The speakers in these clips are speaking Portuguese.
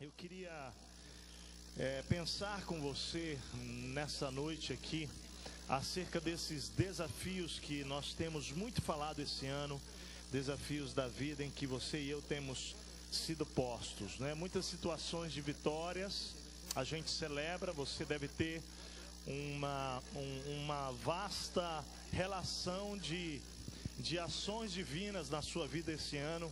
Eu queria pensar com você nessa noite aqui acerca desses desafios que nós temos muito falado esse ano, desafios da vida em que você e eu temos sido postos, né? Muitas situações de vitórias a gente celebra. Você deve ter uma vasta relação de ações divinas na sua vida esse ano,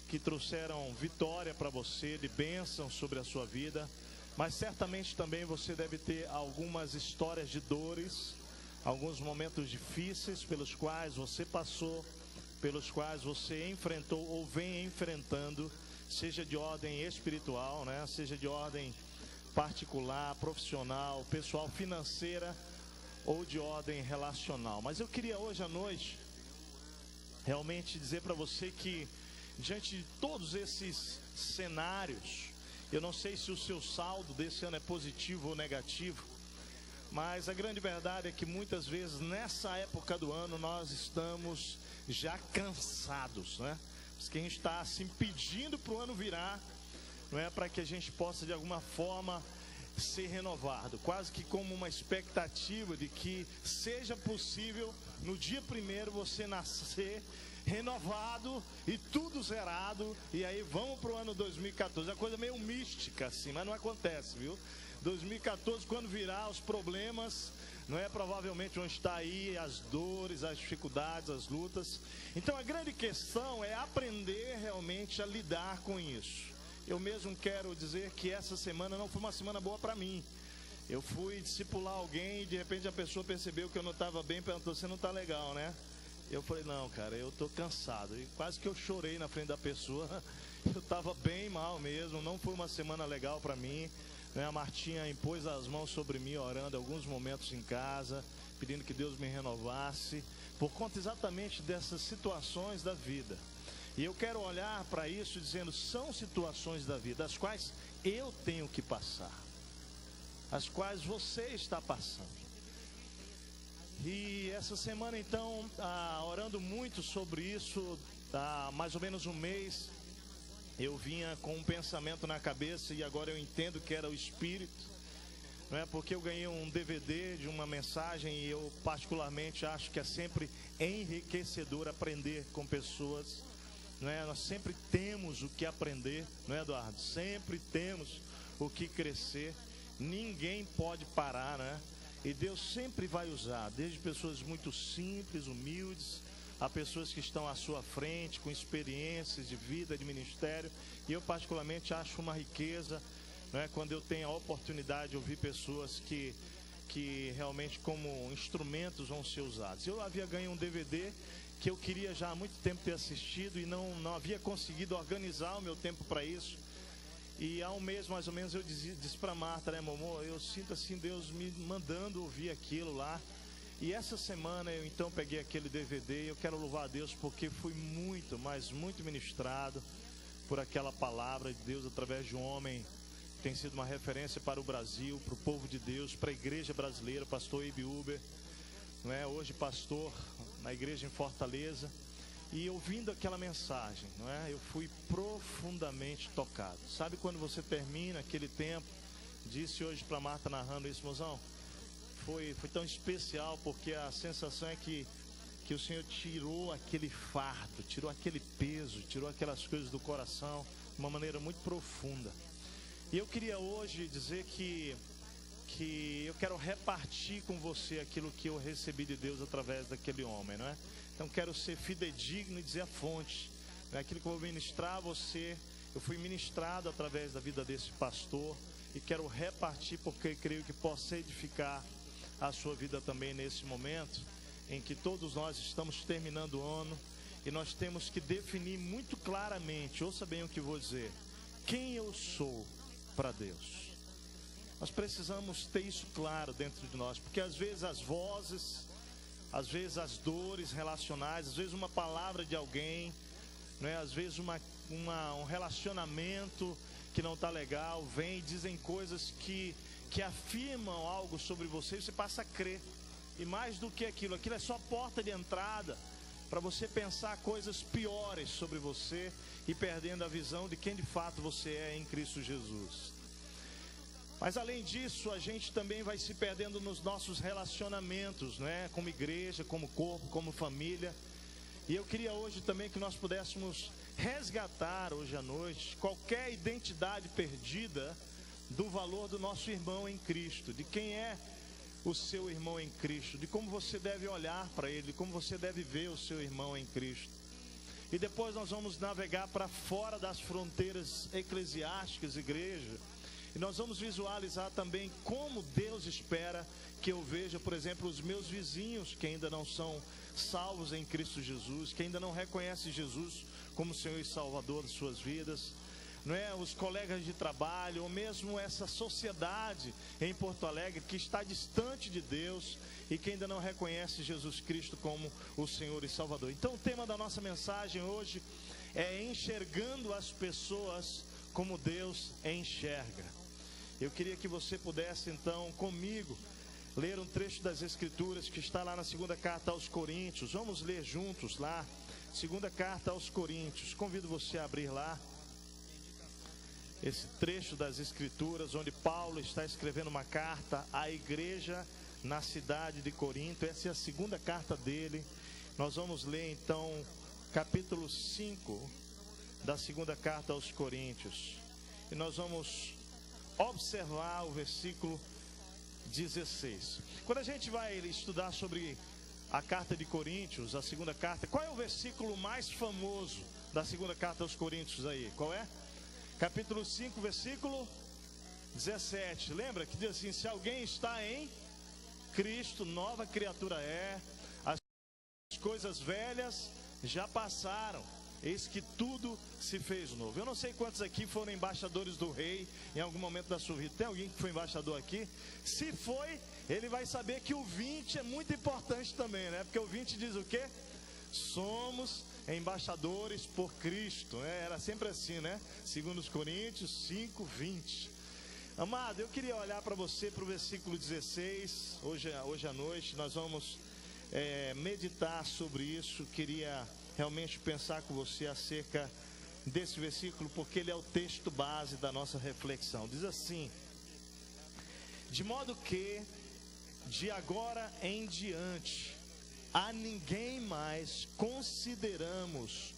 que trouxeram vitória para você, de bênção sobre a sua vida. Mas certamente também você deve ter algumas histórias de dores, alguns momentos difíceis pelos quais você passou, pelos quais você enfrentou ou vem enfrentando, seja de ordem espiritual, né? Seja de ordem particular, profissional, pessoal, financeira ou de ordem relacional. Mas eu queria hoje à noite realmente dizer para você que diante de todos esses cenários, eu não sei se o seu saldo desse ano é positivo ou negativo, mas a grande verdade é que muitas vezes nessa época do ano nós estamos já cansados, né? Porque a gente está assim pedindo para o ano virar, não é, para que a gente possa de alguma forma ser renovado, quase que como uma expectativa de que seja possível no dia 1º você nascer renovado e tudo zerado, e aí vamos para o ano 2014. É uma coisa meio mística assim, mas não acontece, viu? 2014, quando virar, os problemas, não é, provavelmente vão estar aí, as dores, as dificuldades, as lutas. Então a grande questão é aprender realmente a lidar com isso. Eu mesmo quero dizer que essa semana não foi uma semana boa para mim. Eu fui discipular alguém e de repente a pessoa percebeu que eu não estava bem, perguntou: você não está legal, né? Eu falei: não, cara, eu tô cansado. E quase que eu chorei na frente da pessoa. Eu estava bem mal mesmo, não foi uma semana legal para mim, né? A Martinha impôs as mãos sobre mim, orando alguns momentos em casa, pedindo que Deus me renovasse, por conta exatamente dessas situações da vida. E eu quero olhar para isso dizendo: são situações da vida, as quais eu tenho que passar, as quais você está passando. E essa semana então, orando muito sobre isso, há mais ou menos um mês, eu vinha com um pensamento na cabeça e agora eu entendo que era o Espírito, não é? Porque eu ganhei um DVD de uma mensagem e eu particularmente acho que é sempre enriquecedor aprender com pessoas, não é? Nós sempre temos o que aprender, não é, Eduardo? Sempre temos o que crescer, ninguém pode parar, né? E Deus sempre vai usar, desde pessoas muito simples, humildes, a pessoas que estão à sua frente, com experiências de vida, de ministério. E eu particularmente acho uma riqueza, né, quando eu tenho a oportunidade de ouvir pessoas que realmente como instrumentos vão ser usados. Eu havia ganho um DVD que eu queria já há muito tempo ter assistido e não havia conseguido organizar o meu tempo para isso. E há um mês mais ou menos eu disse para Marta, né, Momô, eu sinto assim Deus me mandando ouvir aquilo lá. E essa semana eu então peguei aquele DVD e eu quero louvar a Deus porque fui muito, mas muito ministrado por aquela palavra de Deus através de um homem que tem sido uma referência para o Brasil, para o povo de Deus, para a igreja brasileira, pastor Ibe Uber, não é? Hoje pastor na igreja em Fortaleza. E ouvindo aquela mensagem, não é? Eu fui profundamente tocado. Sabe quando você termina aquele tempo? Disse hoje para Marta narrando isso, mozão. Foi tão especial porque a sensação é que o Senhor tirou aquele fardo, tirou aquele peso, tirou aquelas coisas do coração de uma maneira muito profunda. E eu queria hoje dizer que eu quero repartir com você aquilo que eu recebi de Deus através daquele homem, não é? Então quero ser fidedigno e dizer a fonte, não é? Aquilo que eu vou ministrar a você, eu fui ministrado através da vida desse pastor e quero repartir porque creio que possa edificar a sua vida também nesse momento em que todos nós estamos terminando o ano e nós temos que definir muito claramente, ouça bem o que vou dizer, quem eu sou para Deus. Nós precisamos ter isso claro dentro de nós, porque às vezes as vozes, às vezes as dores relacionais, às vezes uma palavra de alguém, não é? Às vezes um relacionamento que não está legal, vem e dizem coisas que afirmam algo sobre você e você passa a crer. E mais do que aquilo é só porta de entrada para você pensar coisas piores sobre você e perdendo a visão de quem de fato você é em Cristo Jesus. Mas além disso, a gente também vai se perdendo nos nossos relacionamentos, né? Como igreja, como corpo, como família. E eu queria hoje também que nós pudéssemos resgatar hoje à noite qualquer identidade perdida do valor do nosso irmão em Cristo, de quem é o seu irmão em Cristo, de como você deve olhar para ele, de como você deve ver o seu irmão em Cristo. E depois nós vamos navegar para fora das fronteiras eclesiásticas, igreja, e nós vamos visualizar também como Deus espera que eu veja, por exemplo, os meus vizinhos que ainda não são salvos em Cristo Jesus, que ainda não reconhecem Jesus como Senhor e Salvador de suas vidas, não é? Os colegas de trabalho, ou mesmo essa sociedade em Porto Alegre que está distante de Deus e que ainda não reconhece Jesus Cristo como o Senhor e Salvador. Então o tema da nossa mensagem hoje é enxergando as pessoas como Deus enxerga. Eu queria que você pudesse então comigo ler um trecho das Escrituras que está lá na segunda carta aos Coríntios. Vamos ler juntos lá, segunda carta aos Coríntios. Convido você a abrir lá esse trecho das Escrituras, onde Paulo está escrevendo uma carta à igreja na cidade de Corinto. Essa é a segunda carta dele. Nós vamos ler então capítulo 5 da segunda carta aos Coríntios. E nós vamos observar o versículo 16. Quando a gente vai estudar sobre a carta de Coríntios, a segunda carta, qual é o versículo mais famoso da segunda carta aos Coríntios aí? Qual é? Capítulo 5, versículo 17. Lembra que diz assim: se alguém está em Cristo, nova criatura é, as coisas velhas já passaram, eis que tudo se fez novo. Eu não sei quantos aqui foram embaixadores do rei em algum momento da sua vida. Tem alguém que foi embaixador aqui? Se foi, ele vai saber que o 20 é muito importante também, né? Porque o 20 diz o quê? Somos embaixadores por Cristo, né? Era sempre assim, né? Segundo os Coríntios 5, 20. Amado, eu queria olhar para você, para o versículo 16. Hoje à noite nós vamos meditar sobre isso. Queria realmente pensar com você acerca desse versículo, porque ele é o texto base da nossa reflexão. Diz assim: de modo que de agora em diante a ninguém mais consideramos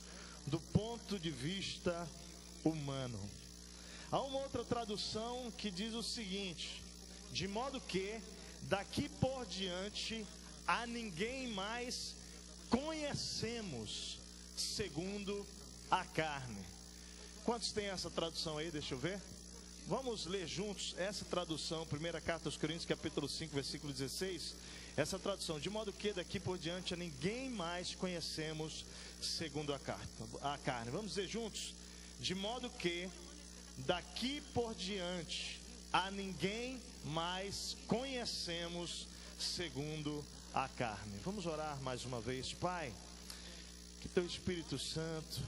do ponto de vista humano. Há uma outra tradução que diz o seguinte: de modo que daqui por diante a ninguém mais conhecemos segundo a carne. Quantos tem essa tradução aí? Deixa eu ver. Vamos ler juntos essa tradução, primeira carta aos Coríntios, capítulo 5, versículo 16. Essa tradução: de modo que daqui por diante a ninguém mais conhecemos segundo a carne. Vamos dizer juntos: de modo que daqui por diante a ninguém mais conhecemos segundo a carne. Vamos orar mais uma vez. Pai, que teu Espírito Santo,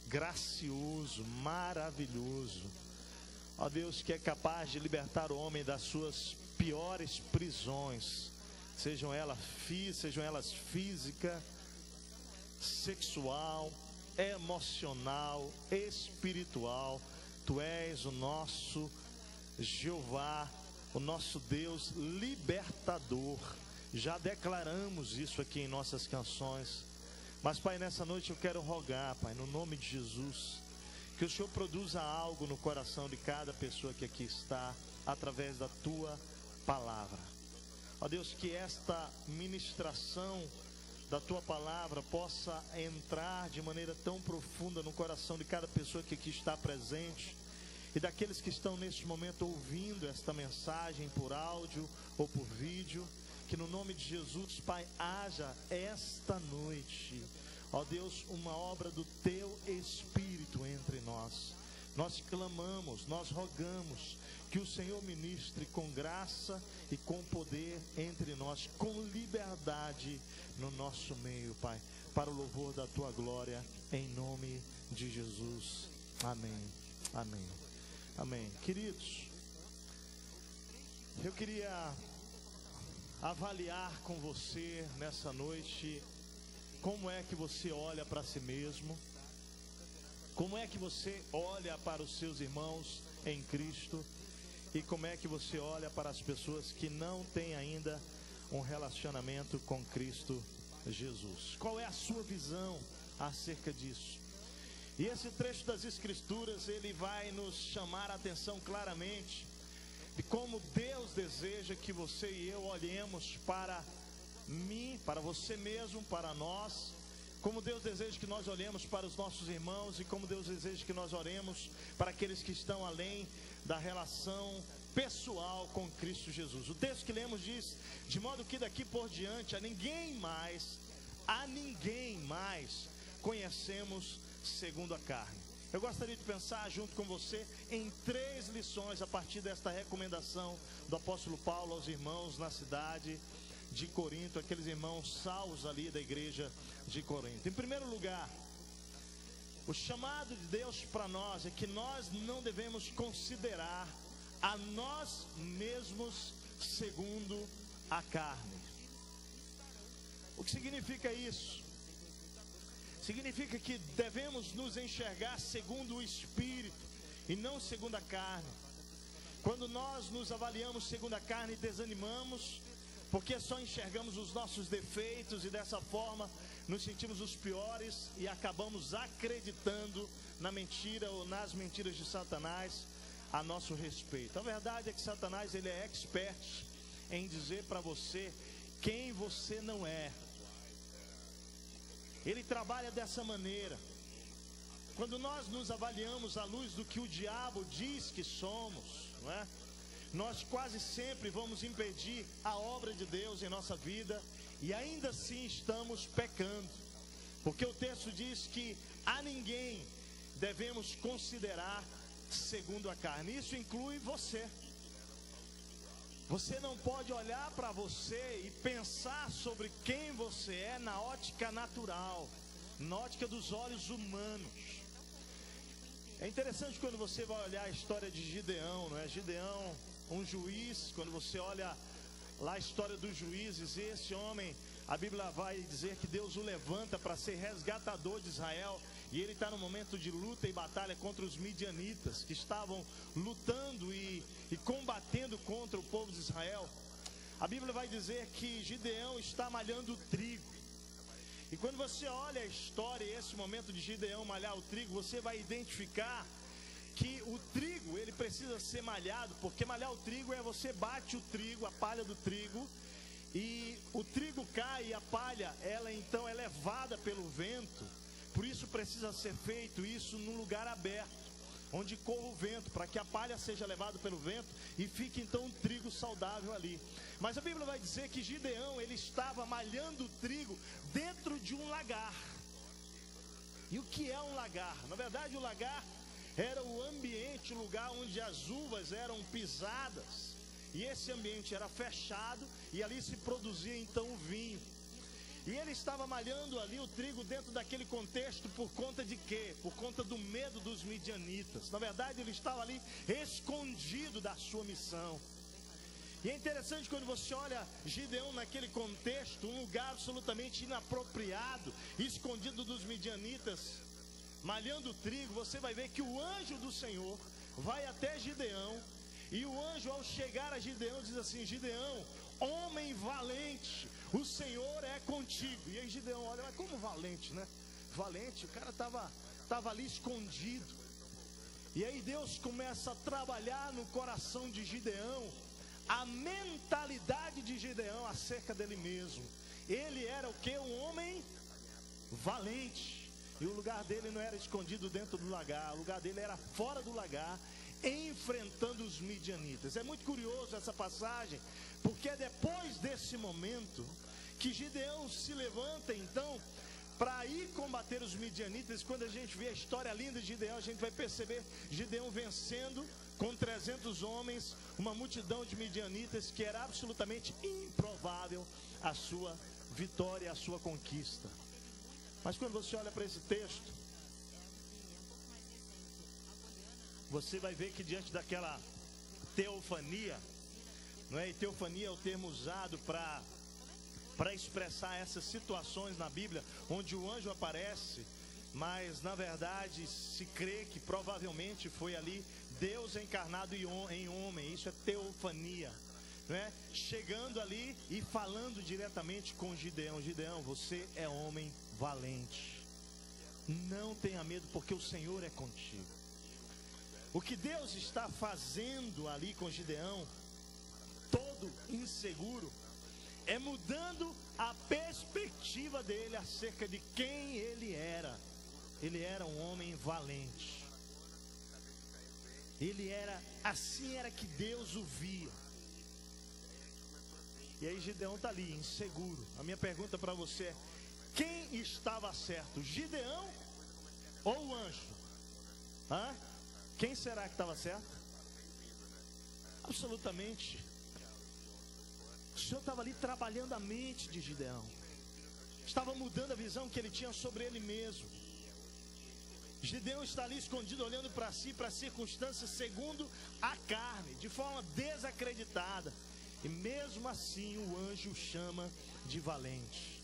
gracioso, maravilhoso, ó Deus, que é capaz de libertar o homem das suas piores prisões, sejam elas física, sexual, emocional, espiritual. Tu és o nosso Jeová, o nosso Deus libertador. Já declaramos isso aqui em nossas canções. Mas, Pai, nessa noite eu quero rogar, Pai, no nome de Jesus, que o Senhor produza algo no coração de cada pessoa que aqui está, através da Tua palavra. Ó Deus, que esta ministração da Tua palavra possa entrar de maneira tão profunda no coração de cada pessoa que aqui está presente, e daqueles que estão neste momento ouvindo esta mensagem por áudio ou por vídeo. Que no nome de Jesus, Pai, haja esta noite, ó Deus, uma obra do Teu Espírito entre nós. Nós clamamos, nós rogamos que o Senhor ministre com graça e com poder entre nós, com liberdade no nosso meio, Pai, para o louvor da Tua glória, em nome de Jesus. Amém, amém, amém. Queridos, eu queria avaliar com você nessa noite como é que você olha para si mesmo? Como é que você olha para os seus irmãos em Cristo? E como é que você olha para as pessoas que não têm ainda um relacionamento com Cristo Jesus? Qual é a sua visão acerca disso? E esse trecho das Escrituras, ele vai nos chamar a atenção claramente de como Deus deseja que você e eu olhemos para mim, para você mesmo, para nós, como Deus deseja que nós olhemos para os nossos irmãos e como Deus deseja que nós oremos para aqueles que estão além da relação pessoal com Cristo Jesus. O texto que lemos diz: de modo que daqui por diante a ninguém mais conhecemos segundo a carne. Eu gostaria de pensar junto com você em 3 lições a partir desta recomendação do apóstolo Paulo aos irmãos na cidade de Corinto, aqueles irmãos salvos ali da igreja de Corinto. Em primeiro lugar, o chamado de Deus para nós é que nós não devemos considerar a nós mesmos segundo a carne. O que significa isso? Significa que devemos nos enxergar segundo o Espírito e não segundo a carne. Quando nós nos avaliamos segundo a carne, desanimamos, porque só enxergamos os nossos defeitos e dessa forma nos sentimos os piores e acabamos acreditando na mentira ou nas mentiras de Satanás a nosso respeito. A verdade é que Satanás, ele é expert em dizer para você quem você não é. Ele trabalha dessa maneira. Quando nós nos avaliamos à luz do que o diabo diz que somos, não é? Nós quase sempre vamos impedir a obra de Deus em nossa vida e ainda assim estamos pecando, porque o texto diz que a ninguém devemos considerar segundo a carne. Isso inclui você. Você não pode olhar para você e pensar sobre quem você é na ótica natural, na ótica dos olhos humanos. É interessante quando você vai olhar a história de Gideão, não é? Gideão, um juiz. Quando você olha lá a história dos juízes, esse homem, a Bíblia vai dizer que Deus o levanta para ser resgatador de Israel, e ele está no momento de luta e batalha contra os midianitas, que estavam lutando e combatendo contra o povo de Israel. A Bíblia vai dizer que Gideão está malhando trigo, e quando você olha a história e esse momento de Gideão malhar o trigo, você vai identificar que o trigo, ele precisa ser malhado, porque malhar o trigo é você bate o trigo, a palha do trigo, e o trigo cai e a palha, ela então é levada pelo vento. Por isso precisa ser feito isso num lugar aberto, onde corra o vento, para que a palha seja levada pelo vento e fique então um trigo saudável ali. Mas a Bíblia vai dizer que Gideão, ele estava malhando o trigo dentro de um lagar. E o que é um lagar? Na verdade, o lagar era o ambiente, o lugar onde as uvas eram pisadas, e esse ambiente era fechado, e ali se produzia então o vinho. E ele estava malhando ali o trigo dentro daquele contexto por conta de quê? Por conta do medo dos midianitas. Na verdade, ele estava ali escondido da sua missão. E é interessante quando você olha Gideão naquele contexto, um lugar absolutamente inapropriado, escondido dos midianitas, malhando o trigo. Você vai ver que o anjo do Senhor vai até Gideão, e o anjo, ao chegar a Gideão, diz assim: Gideão, homem valente, o Senhor é contigo. E aí Gideão olha, mas como valente, né? Valente, o cara estava ali escondido. E aí Deus começa a trabalhar no coração de Gideão a mentalidade de Gideão acerca dele mesmo. Ele era o que? Um homem valente. E o lugar dele não era escondido dentro do lagar, o lugar dele era fora do lagar, enfrentando os midianitas. É muito curioso essa passagem, porque é depois desse momento que Gideão se levanta então para ir combater os midianitas. Quando a gente vê a história linda de Gideão, a gente vai perceber Gideão vencendo com 300 homens, uma multidão de midianitas, que era absolutamente improvável a sua vitória, a sua conquista. Mas quando você olha para esse texto, você vai ver que diante daquela teofania, não é? E teofania é o termo usado para para expressar essas situações na Bíblia, onde o anjo aparece, mas na verdade se crê que provavelmente foi ali Deus encarnado em homem. Isso é teofania, não é? Chegando ali e falando diretamente com Gideão: Gideão, você é homem valente, não tenha medo, porque o Senhor é contigo. O que Deus está fazendo ali com Gideão, todo inseguro, é mudando a perspectiva dele acerca de quem ele era. Ele era um homem valente. Ele era, assim era que Deus o via. E aí Gideão está ali, inseguro. A minha pergunta para você é: quem estava certo, Gideão ou o anjo? Quem será que estava certo? Absolutamente. O Senhor estava ali trabalhando a mente de Gideão. Estava mudando a visão que ele tinha sobre ele mesmo. Gideão está ali escondido, olhando para si, para as circunstâncias segundo a carne, de forma desacreditada. E mesmo assim o anjo o chama de valente.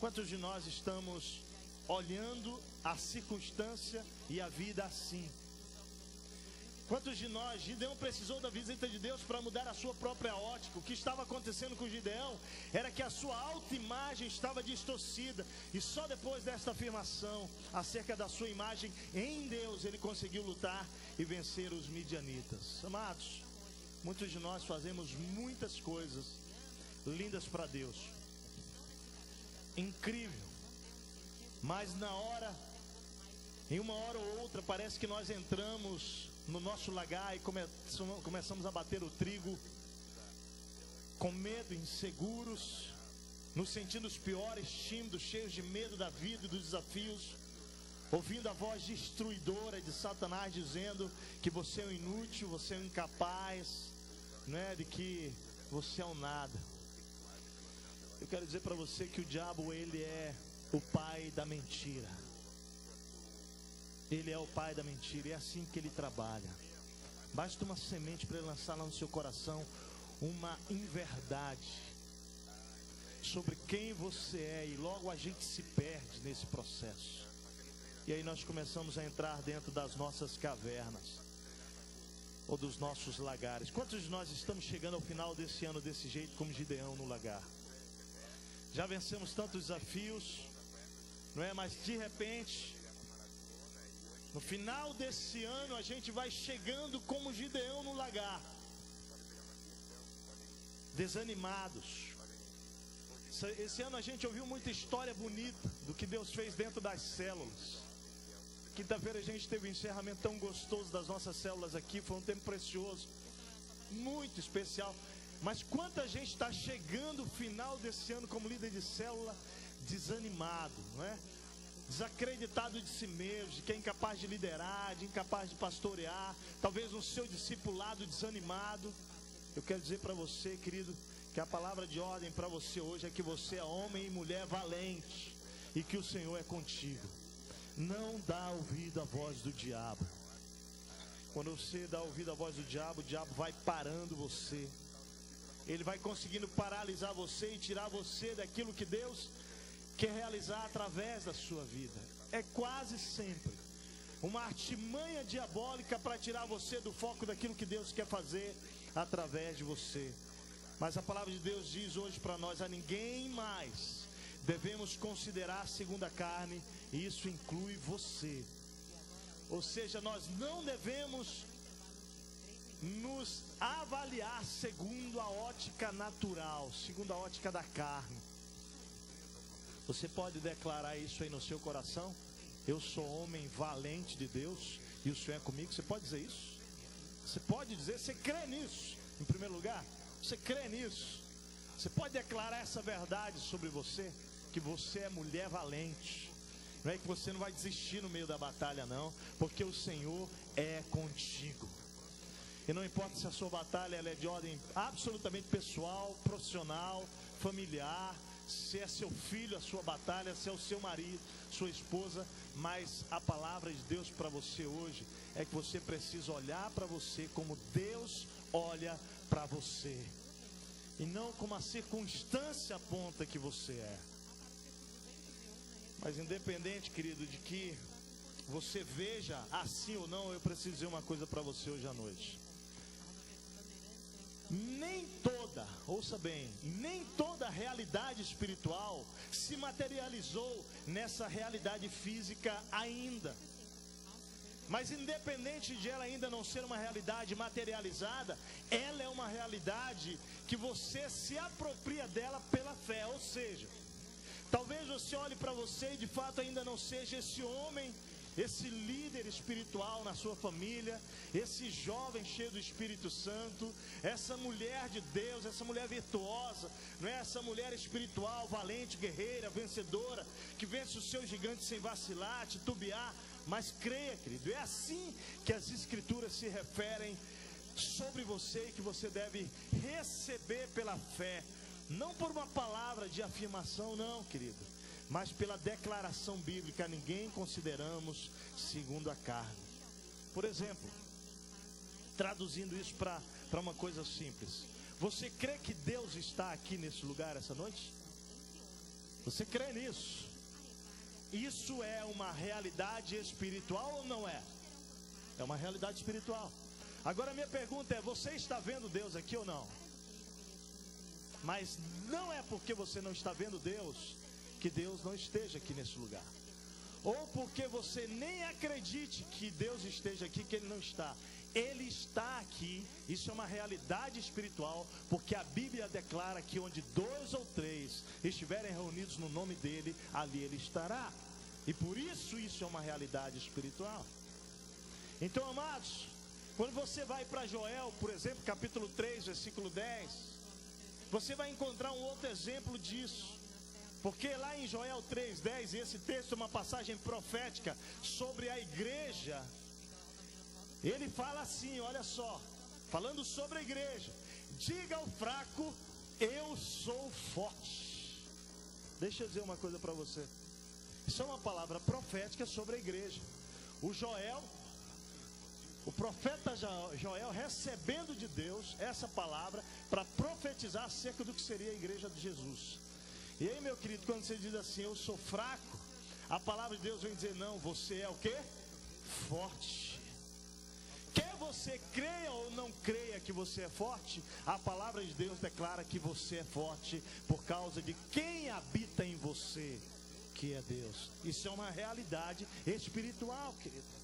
Quantos de nós estamos olhando a circunstância e a vida assim? Quantos de nós, Gideão precisou da visita de Deus para mudar a sua própria ótica? O que estava acontecendo com Gideão era que a sua autoimagem estava distorcida. E só depois desta afirmação acerca da sua imagem em Deus, ele conseguiu lutar e vencer os midianitas. Amados, muitos de nós fazemos muitas coisas lindas para Deus, incrível, mas em uma hora ou outra, parece que nós entramos no nosso lagar e começamos a bater o trigo com medo, inseguros, nos sentindo os piores, tímidos, cheios de medo da vida e dos desafios, ouvindo a voz destruidora de Satanás dizendo que você é um inútil, você é um incapaz, de que você é um nada. Eu quero dizer para você que o diabo, ele é o pai da mentira. Ele é o pai da mentira, e é assim que ele trabalha. Basta uma semente para ele lançar lá no seu coração uma inverdade sobre quem você é, e logo a gente se perde nesse processo. E aí nós começamos a entrar dentro das nossas cavernas ou dos nossos lagares. Quantos de nós estamos chegando ao final desse ano desse jeito, como Gideão no lagar? Já vencemos tantos desafios, mas de repente, no final desse ano, a gente vai chegando como Gideão no lagar, desanimados. Esse ano a gente ouviu muita história bonita do que Deus fez dentro das células. Quinta-feira a gente teve um encerramento tão gostoso das nossas células aqui, foi um tempo precioso, muito especial. Mas quanta gente está chegando no final desse ano como líder de célula desanimado, desacreditado de si mesmo, de que é incapaz de liderar, de incapaz de pastorear, talvez no seu discipulado desanimado. Eu quero dizer para você, querido, que a palavra de ordem para você hoje é que você é homem e mulher valente e que o Senhor é contigo. Não dá ouvido à voz do diabo. Quando você dá ouvido à voz do diabo, o diabo vai parando você. Ele vai conseguindo paralisar você e tirar você daquilo que Deus quer realizar através da sua vida. É quase sempre uma artimanha diabólica para tirar você do foco daquilo que Deus quer fazer através de você. Mas a palavra de Deus diz hoje para nós: a ninguém mais devemos considerar segundo a carne, e isso inclui você. Ou seja, nós não devemos nos avaliar segundo a ótica natural, segundo a ótica da carne. Você pode declarar isso aí no seu coração? Eu sou homem valente de Deus e o Senhor é comigo. Você pode dizer isso? Você pode dizer, você crê nisso? Em primeiro lugar, você crê nisso? Você pode declarar essa verdade sobre você? Que você é mulher valente. Não é que você não vai desistir no meio da batalha, não, porque o Senhor é contigo. E não importa se a sua batalha ela é de ordem absolutamente pessoal, profissional, familiar, se é seu filho a sua batalha, se é o seu marido, sua esposa, mas a palavra de Deus para você hoje é que você precisa olhar para você como Deus olha para você. e não como a circunstância aponta que você é. Mas independente, querido, de que você veja assim ou não, eu preciso dizer uma coisa para você hoje à noite. Nem toda, ouça bem, nem toda realidade espiritual se materializou nessa realidade física ainda. Mas independente de ela ainda não ser uma realidade materializada, ela é uma realidade que você se apropria dela pela fé. Ou seja, talvez você olhe para você e de fato ainda não seja esse homem, esse líder espiritual na sua família, esse jovem cheio do Espírito Santo, essa mulher de Deus, essa mulher virtuosa, não é? Essa mulher espiritual, valente, guerreira, vencedora, que vence os seus gigantes sem vacilar, titubear. Mas creia, querido, é assim que as Escrituras se referem sobre você e que você deve receber pela fé, não por uma palavra de afirmação, não, querido, mas pela declaração bíblica. Ninguém consideramos segundo a carne. Por exemplo, traduzindo isso para uma coisa simples, você crê que Deus está aqui nesse lugar essa noite? Você crê nisso? Isso é uma realidade espiritual ou não é? É uma realidade espiritual. Agora a minha pergunta é: você está vendo Deus aqui ou não? Mas não é porque você não está vendo Deus que Deus não esteja aqui nesse lugar, ou porque você nem acredite que Deus esteja aqui, que Ele não está. Ele está aqui. Isso é uma realidade espiritual, porque a Bíblia declara que onde 2 ou 3 estiverem reunidos no nome dEle, ali Ele estará. E por isso é uma realidade espiritual. Então, amados, quando você vai para Joel, por exemplo, capítulo 3, versículo 10, você vai encontrar um outro exemplo disso. Porque lá em Joel 3:10, e esse texto é uma passagem profética sobre a igreja, ele fala assim, olha só, falando sobre a igreja: diga ao fraco, eu sou forte. Deixa eu dizer uma coisa para você. Isso é uma palavra profética sobre a igreja. O profeta Joel recebendo de Deus essa palavra para profetizar acerca do que seria a igreja de Jesus. E aí, meu querido, quando você diz assim, eu sou fraco, a palavra de Deus vem dizer: não, você é o quê? Forte. Quer você creia ou não creia que você é forte, a palavra de Deus declara que você é forte por causa de quem habita em você, que é Deus. Isso é uma realidade espiritual, querido.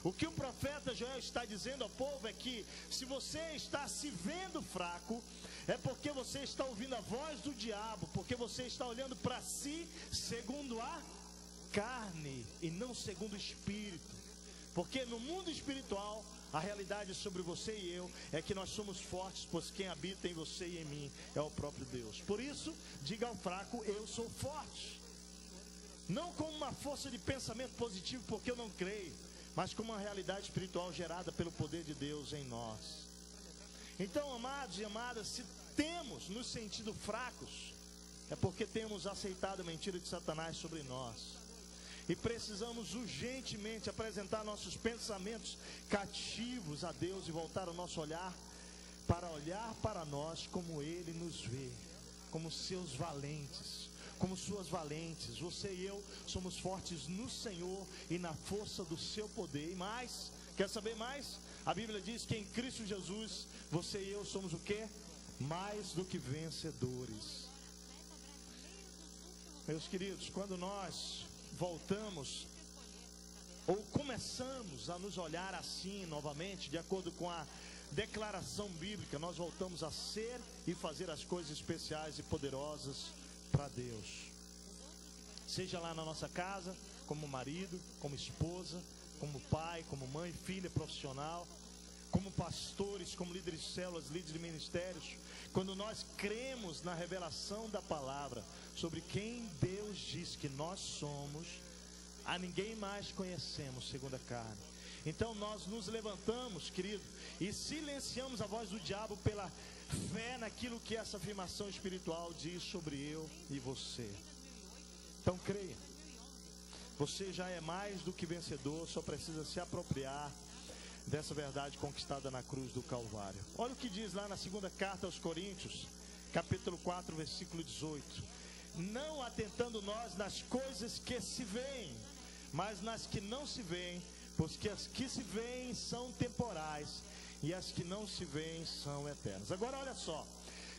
O que o profeta Joel está dizendo ao povo é que se você está se vendo fraco, é porque você está ouvindo a voz do diabo, porque você está olhando para si segundo a carne e não segundo o espírito. Porque no mundo espiritual, a realidade sobre você e eu é que nós somos fortes, pois quem habita em você e em mim é o próprio Deus. Por isso, diga ao fraco, eu sou forte. Não como uma força de pensamento positivo, porque eu não creio, mas como uma realidade espiritual gerada pelo poder de Deus em nós. Então, amados e amadas, se temos nos sentido fracos, é porque temos aceitado a mentira de Satanás sobre nós. E precisamos urgentemente apresentar nossos pensamentos cativos a Deus e voltar o nosso olhar para nós como Ele nos vê, como seus valentes, como suas valentes. Você e eu somos fortes no Senhor e na força do seu poder. E mais, quer saber mais? A Bíblia diz que em Cristo Jesus, você e eu somos o quê? Mais do que vencedores. Meus queridos, quando nós voltamos ou começamos a nos olhar assim novamente, de acordo com a declaração bíblica, nós voltamos a ser e fazer as coisas especiais e poderosas para Deus. Seja lá na nossa casa, como marido, como esposa, como pai, como mãe, filha, profissional, como pastores, como líderes de células, líderes de ministérios. Quando nós cremos na revelação da palavra sobre quem Deus diz que nós somos, a ninguém mais conhecemos segundo a carne. Então nós nos levantamos, querido, e silenciamos a voz do diabo pela fé naquilo que essa afirmação espiritual diz sobre eu e você. Então creia, você já é mais do que vencedor, só precisa se apropriar dessa verdade conquistada na cruz do Calvário. Olha o que diz lá na segunda carta aos Coríntios, capítulo 4, versículo 18. Não atentando nós nas coisas que se veem, mas nas que não se veem, porque as que se veem são temporais e as que não se veem são eternas. Agora olha só,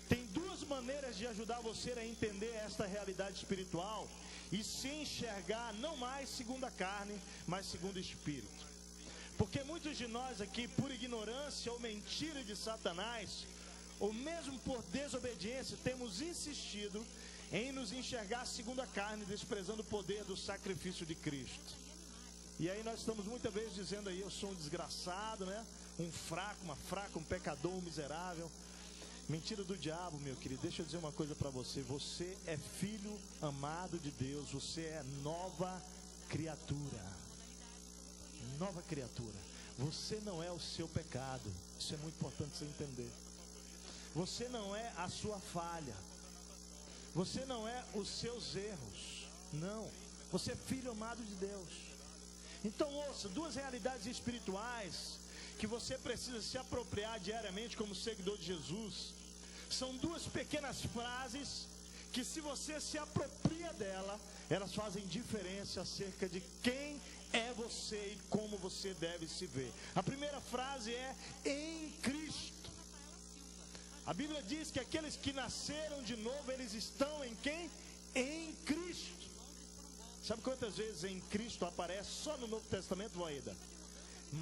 tem duas maneiras de ajudar você a entender esta realidade espiritual e se enxergar não mais segundo a carne, mas segundo o Espírito. Porque muitos de nós aqui, por ignorância ou mentira de Satanás, ou mesmo por desobediência, temos insistido em nos enxergar segundo a carne, desprezando o poder do sacrifício de Cristo. E aí nós estamos muitas vezes dizendo aí, eu sou um desgraçado, né? Um fraco, uma fraca, um pecador, um miserável. Mentira do diabo, meu querido. Deixa eu dizer uma coisa para você. Você é filho amado de Deus. Você é nova criatura. Nova criatura. Você não é o seu pecado. Isso é muito importante você entender. Você não é a sua falha. Você não é os seus erros. Não. Você é filho amado de Deus. Então ouça, duas realidades espirituais que você precisa se apropriar diariamente como seguidor de Jesus. São duas pequenas frases que, se você se apropria dela, elas fazem diferença acerca de quem é você e como você deve se ver. A primeira frase é em Cristo. A Bíblia diz que aqueles que nasceram de novo, eles estão em quem? Em Cristo. Sabe quantas vezes em Cristo aparece só no Novo Testamento, Voeda?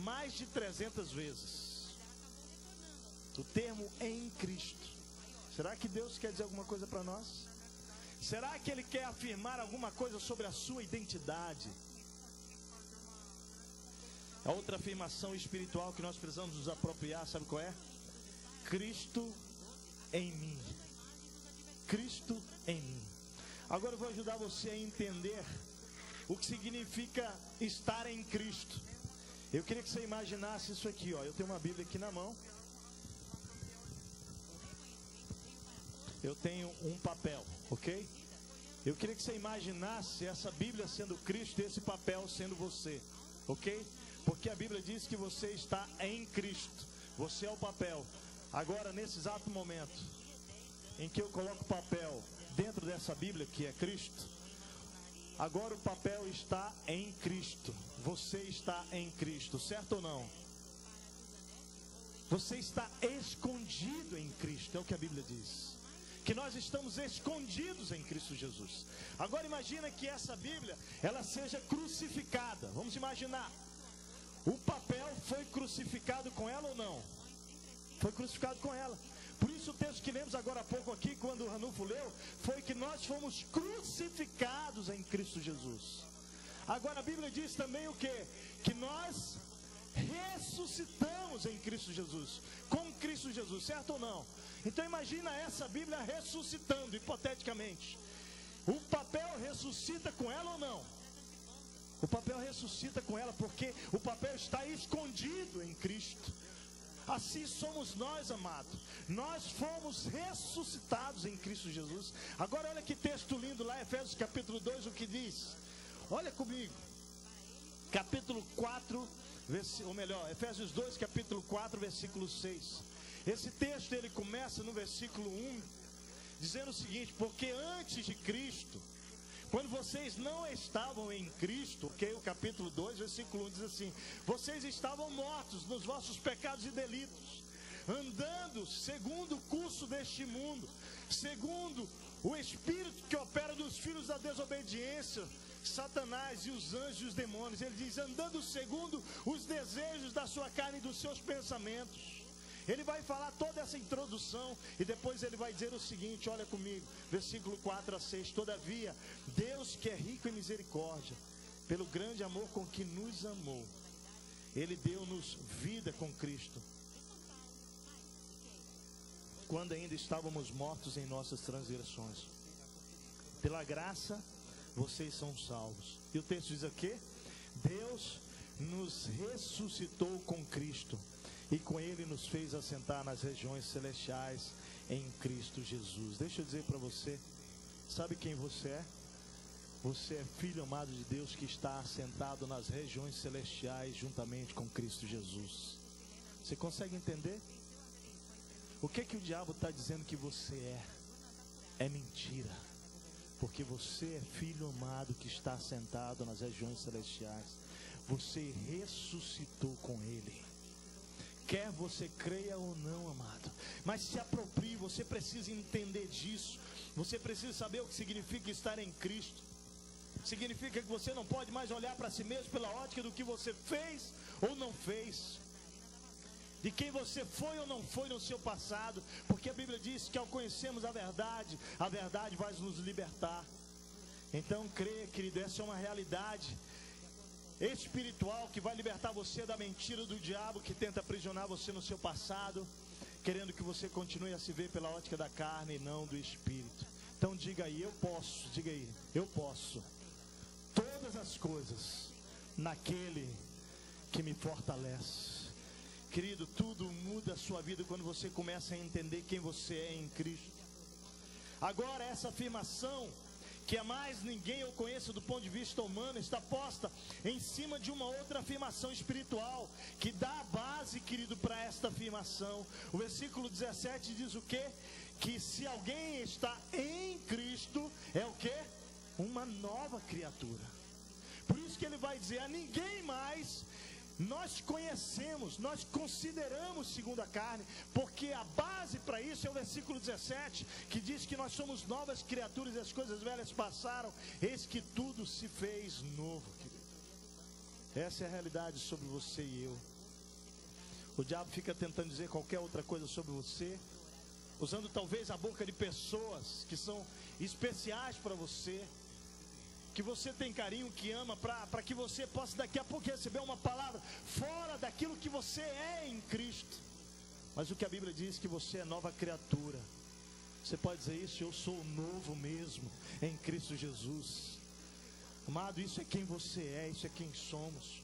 Mais de 300 vezes. O termo em Cristo. Será que Deus quer dizer alguma coisa para nós? Será que Ele quer afirmar alguma coisa sobre a sua identidade? A outra afirmação espiritual que nós precisamos nos apropriar, sabe qual é? Cristo em mim. Cristo em mim. Agora eu vou ajudar você a entender o que significa estar em Cristo. Eu queria que você imaginasse isso aqui, ó. Eu tenho uma Bíblia aqui na mão. Eu tenho um papel, ok? Eu queria que você imaginasse essa Bíblia sendo Cristo e esse papel sendo você, ok? Porque a Bíblia diz que você está em Cristo. Você é o papel. Agora, nesse exato momento em que eu coloco o papel dentro dessa Bíblia, que é Cristo, agora o papel está em Cristo. Você está em Cristo, certo ou não? Você está escondido em Cristo, é o que a Bíblia diz. Que nós estamos escondidos em Cristo Jesus. Agora imagina que essa Bíblia, ela seja crucificada. Vamos imaginar. O papel foi crucificado com ela ou não? Foi crucificado com ela. Por isso o texto que lemos agora há pouco aqui, quando o Ranulfo leu, foi que nós fomos crucificados em Cristo Jesus. Agora a Bíblia diz também o quê? Que nós ressuscitamos em Cristo Jesus. Com Cristo Jesus, certo ou não? Então imagina essa Bíblia ressuscitando, hipoteticamente. O papel ressuscita com ela ou não? O papel ressuscita com ela, porque o papel está escondido em Cristo. Assim somos nós, amado. Nós fomos ressuscitados em Cristo Jesus. Agora olha que texto lindo lá, Efésios capítulo 2, o que diz? Olha comigo. Capítulo 4, ou melhor, Efésios 2, capítulo 4, versículo 6. Esse texto ele começa no versículo 1, dizendo o seguinte: porque antes de Cristo, quando vocês não estavam em Cristo, ok? O capítulo 2, versículo 1 diz assim: vocês estavam mortos nos vossos pecados e delitos, andando segundo o curso deste mundo, segundo o espírito que opera nos filhos da desobediência, Satanás e os anjos e os demônios. Ele diz: andando segundo os desejos da sua carne e dos seus pensamentos. Ele vai falar toda essa introdução e depois ele vai dizer o seguinte, olha comigo, versículo 4 a 6. Todavia, Deus, que é rico em misericórdia, pelo grande amor com que nos amou, Ele deu-nos vida com Cristo, quando ainda estávamos mortos em nossas transgressões. Pela graça, vocês são salvos. E o texto diz aqui: Deus nos ressuscitou com Cristo e com Ele nos fez assentar nas regiões celestiais em Cristo Jesus. Deixa eu dizer para você, sabe quem você é? Você é filho amado de Deus que está assentado nas regiões celestiais juntamente com Cristo Jesus. Você consegue entender? O que o diabo está dizendo que você é? é mentira, porque você é filho amado que está sentado nas regiões celestiais. Você ressuscitou com Ele. Quer você creia ou não, amado, mas se aproprie. Você precisa entender disso. Você precisa saber o que significa estar em Cristo. Significa que você não pode mais olhar para si mesmo pela ótica do que você fez ou não fez, de quem você foi ou não foi no seu passado, porque a Bíblia diz que ao conhecermos a verdade vai nos libertar. Então creia, querido, essa é uma realidade espiritual que vai libertar você da mentira do diabo que tenta aprisionar você no seu passado, querendo que você continue a se ver pela ótica da carne e não do Espírito. Então diga aí, eu posso, diga aí, eu posso todas as coisas naquele que me fortalece. Querido, tudo muda a sua vida quando você começa a entender quem você é em Cristo. Agora essa afirmação, que a mais ninguém eu conheço do ponto de vista humano, está posta em cima de uma outra afirmação espiritual, que dá a base, querido, para esta afirmação. O versículo 17 diz o quê? Que se alguém está em Cristo, é o quê? Uma nova criatura. Por isso que ele vai dizer, a ninguém mais nós conhecemos, nós consideramos segundo a carne, porque a base para isso é o versículo 17, que diz que nós somos novas criaturas e as coisas velhas passaram, eis que tudo se fez novo, querido. Essa é a realidade sobre você e eu. O diabo fica tentando dizer qualquer outra coisa sobre você, usando talvez a boca de pessoas que são especiais para você, que você tem carinho, que ama, para que você possa daqui a pouco receber uma palavra fora daquilo que você é em Cristo. Mas o que a Bíblia diz, que você é nova criatura. Você pode dizer isso, eu sou novo mesmo em Cristo Jesus. Amado, isso é quem você é, isso é quem somos.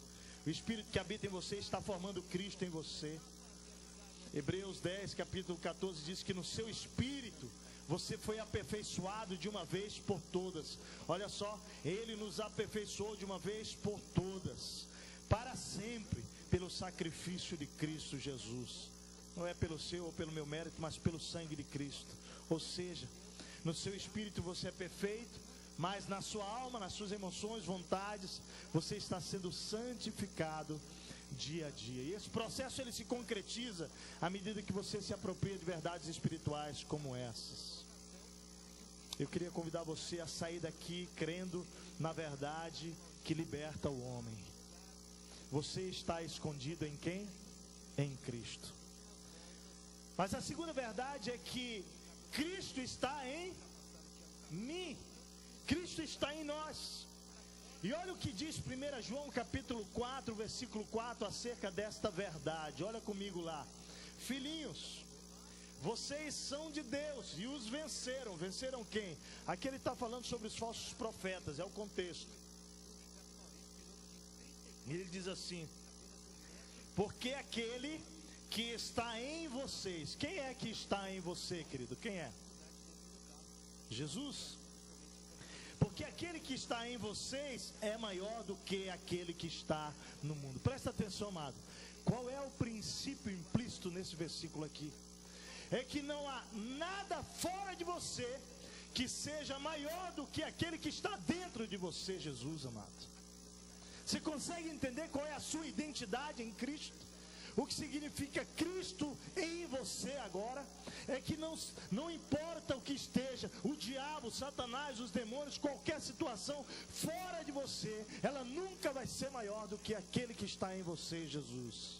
O Espírito que habita em você está formando Cristo em você. Hebreus 10, capítulo 14 diz que no seu espírito você foi aperfeiçoado de uma vez por todas. Olha só, Ele nos aperfeiçoou de uma vez por todas, para sempre, pelo sacrifício de Cristo Jesus. Não é pelo seu ou pelo meu mérito, mas pelo sangue de Cristo. Ou seja, no seu espírito você é perfeito, mas na sua alma, nas suas emoções, vontades, você está sendo santificado dia a dia. E esse processo ele se concretiza à medida que você se apropria de verdades espirituais como essas. Eu queria convidar você a sair daqui crendo na verdade que liberta o homem. Você está escondido em quem? Em Cristo. Mas a segunda verdade é que Cristo está em mim. Cristo está em nós. E olha o que diz 1 João capítulo 4, versículo 4, acerca desta verdade. Olha comigo lá. Filhinhos, vocês são de Deus e os venceram. Venceram quem? Aqui ele está falando sobre os falsos profetas, é o contexto. E ele diz assim: porque aquele que está em vocês. Quem é que está em você, querido? Quem é? Jesus. Porque aquele que está em vocês é maior do que aquele que está no mundo. Presta atenção, amado. Qual é o princípio implícito nesse versículo aqui? É que não há nada fora de você que seja maior do que aquele que está dentro de você, Jesus, amado. Você consegue entender qual é a sua identidade em Cristo? O que significa Cristo em você agora é que não importa o que esteja, o diabo, Satanás, os demônios, qualquer situação fora de você, ela nunca vai ser maior do que aquele que está em você, Jesus.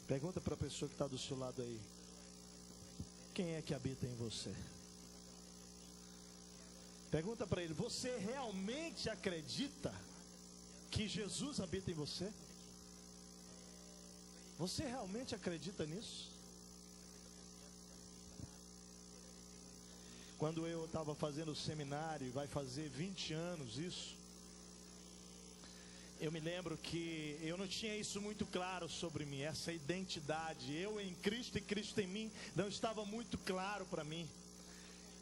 Pergunta para a pessoa que está do seu lado aí: quem é que habita em você? Pergunta para ele: você realmente acredita que Jesus habita em você? Você realmente acredita nisso? Quando eu estava fazendo o seminário, vai fazer 20 anos isso, eu me lembro que eu não tinha isso muito claro sobre mim, essa identidade, eu em Cristo e Cristo em mim, não estava muito claro para mim.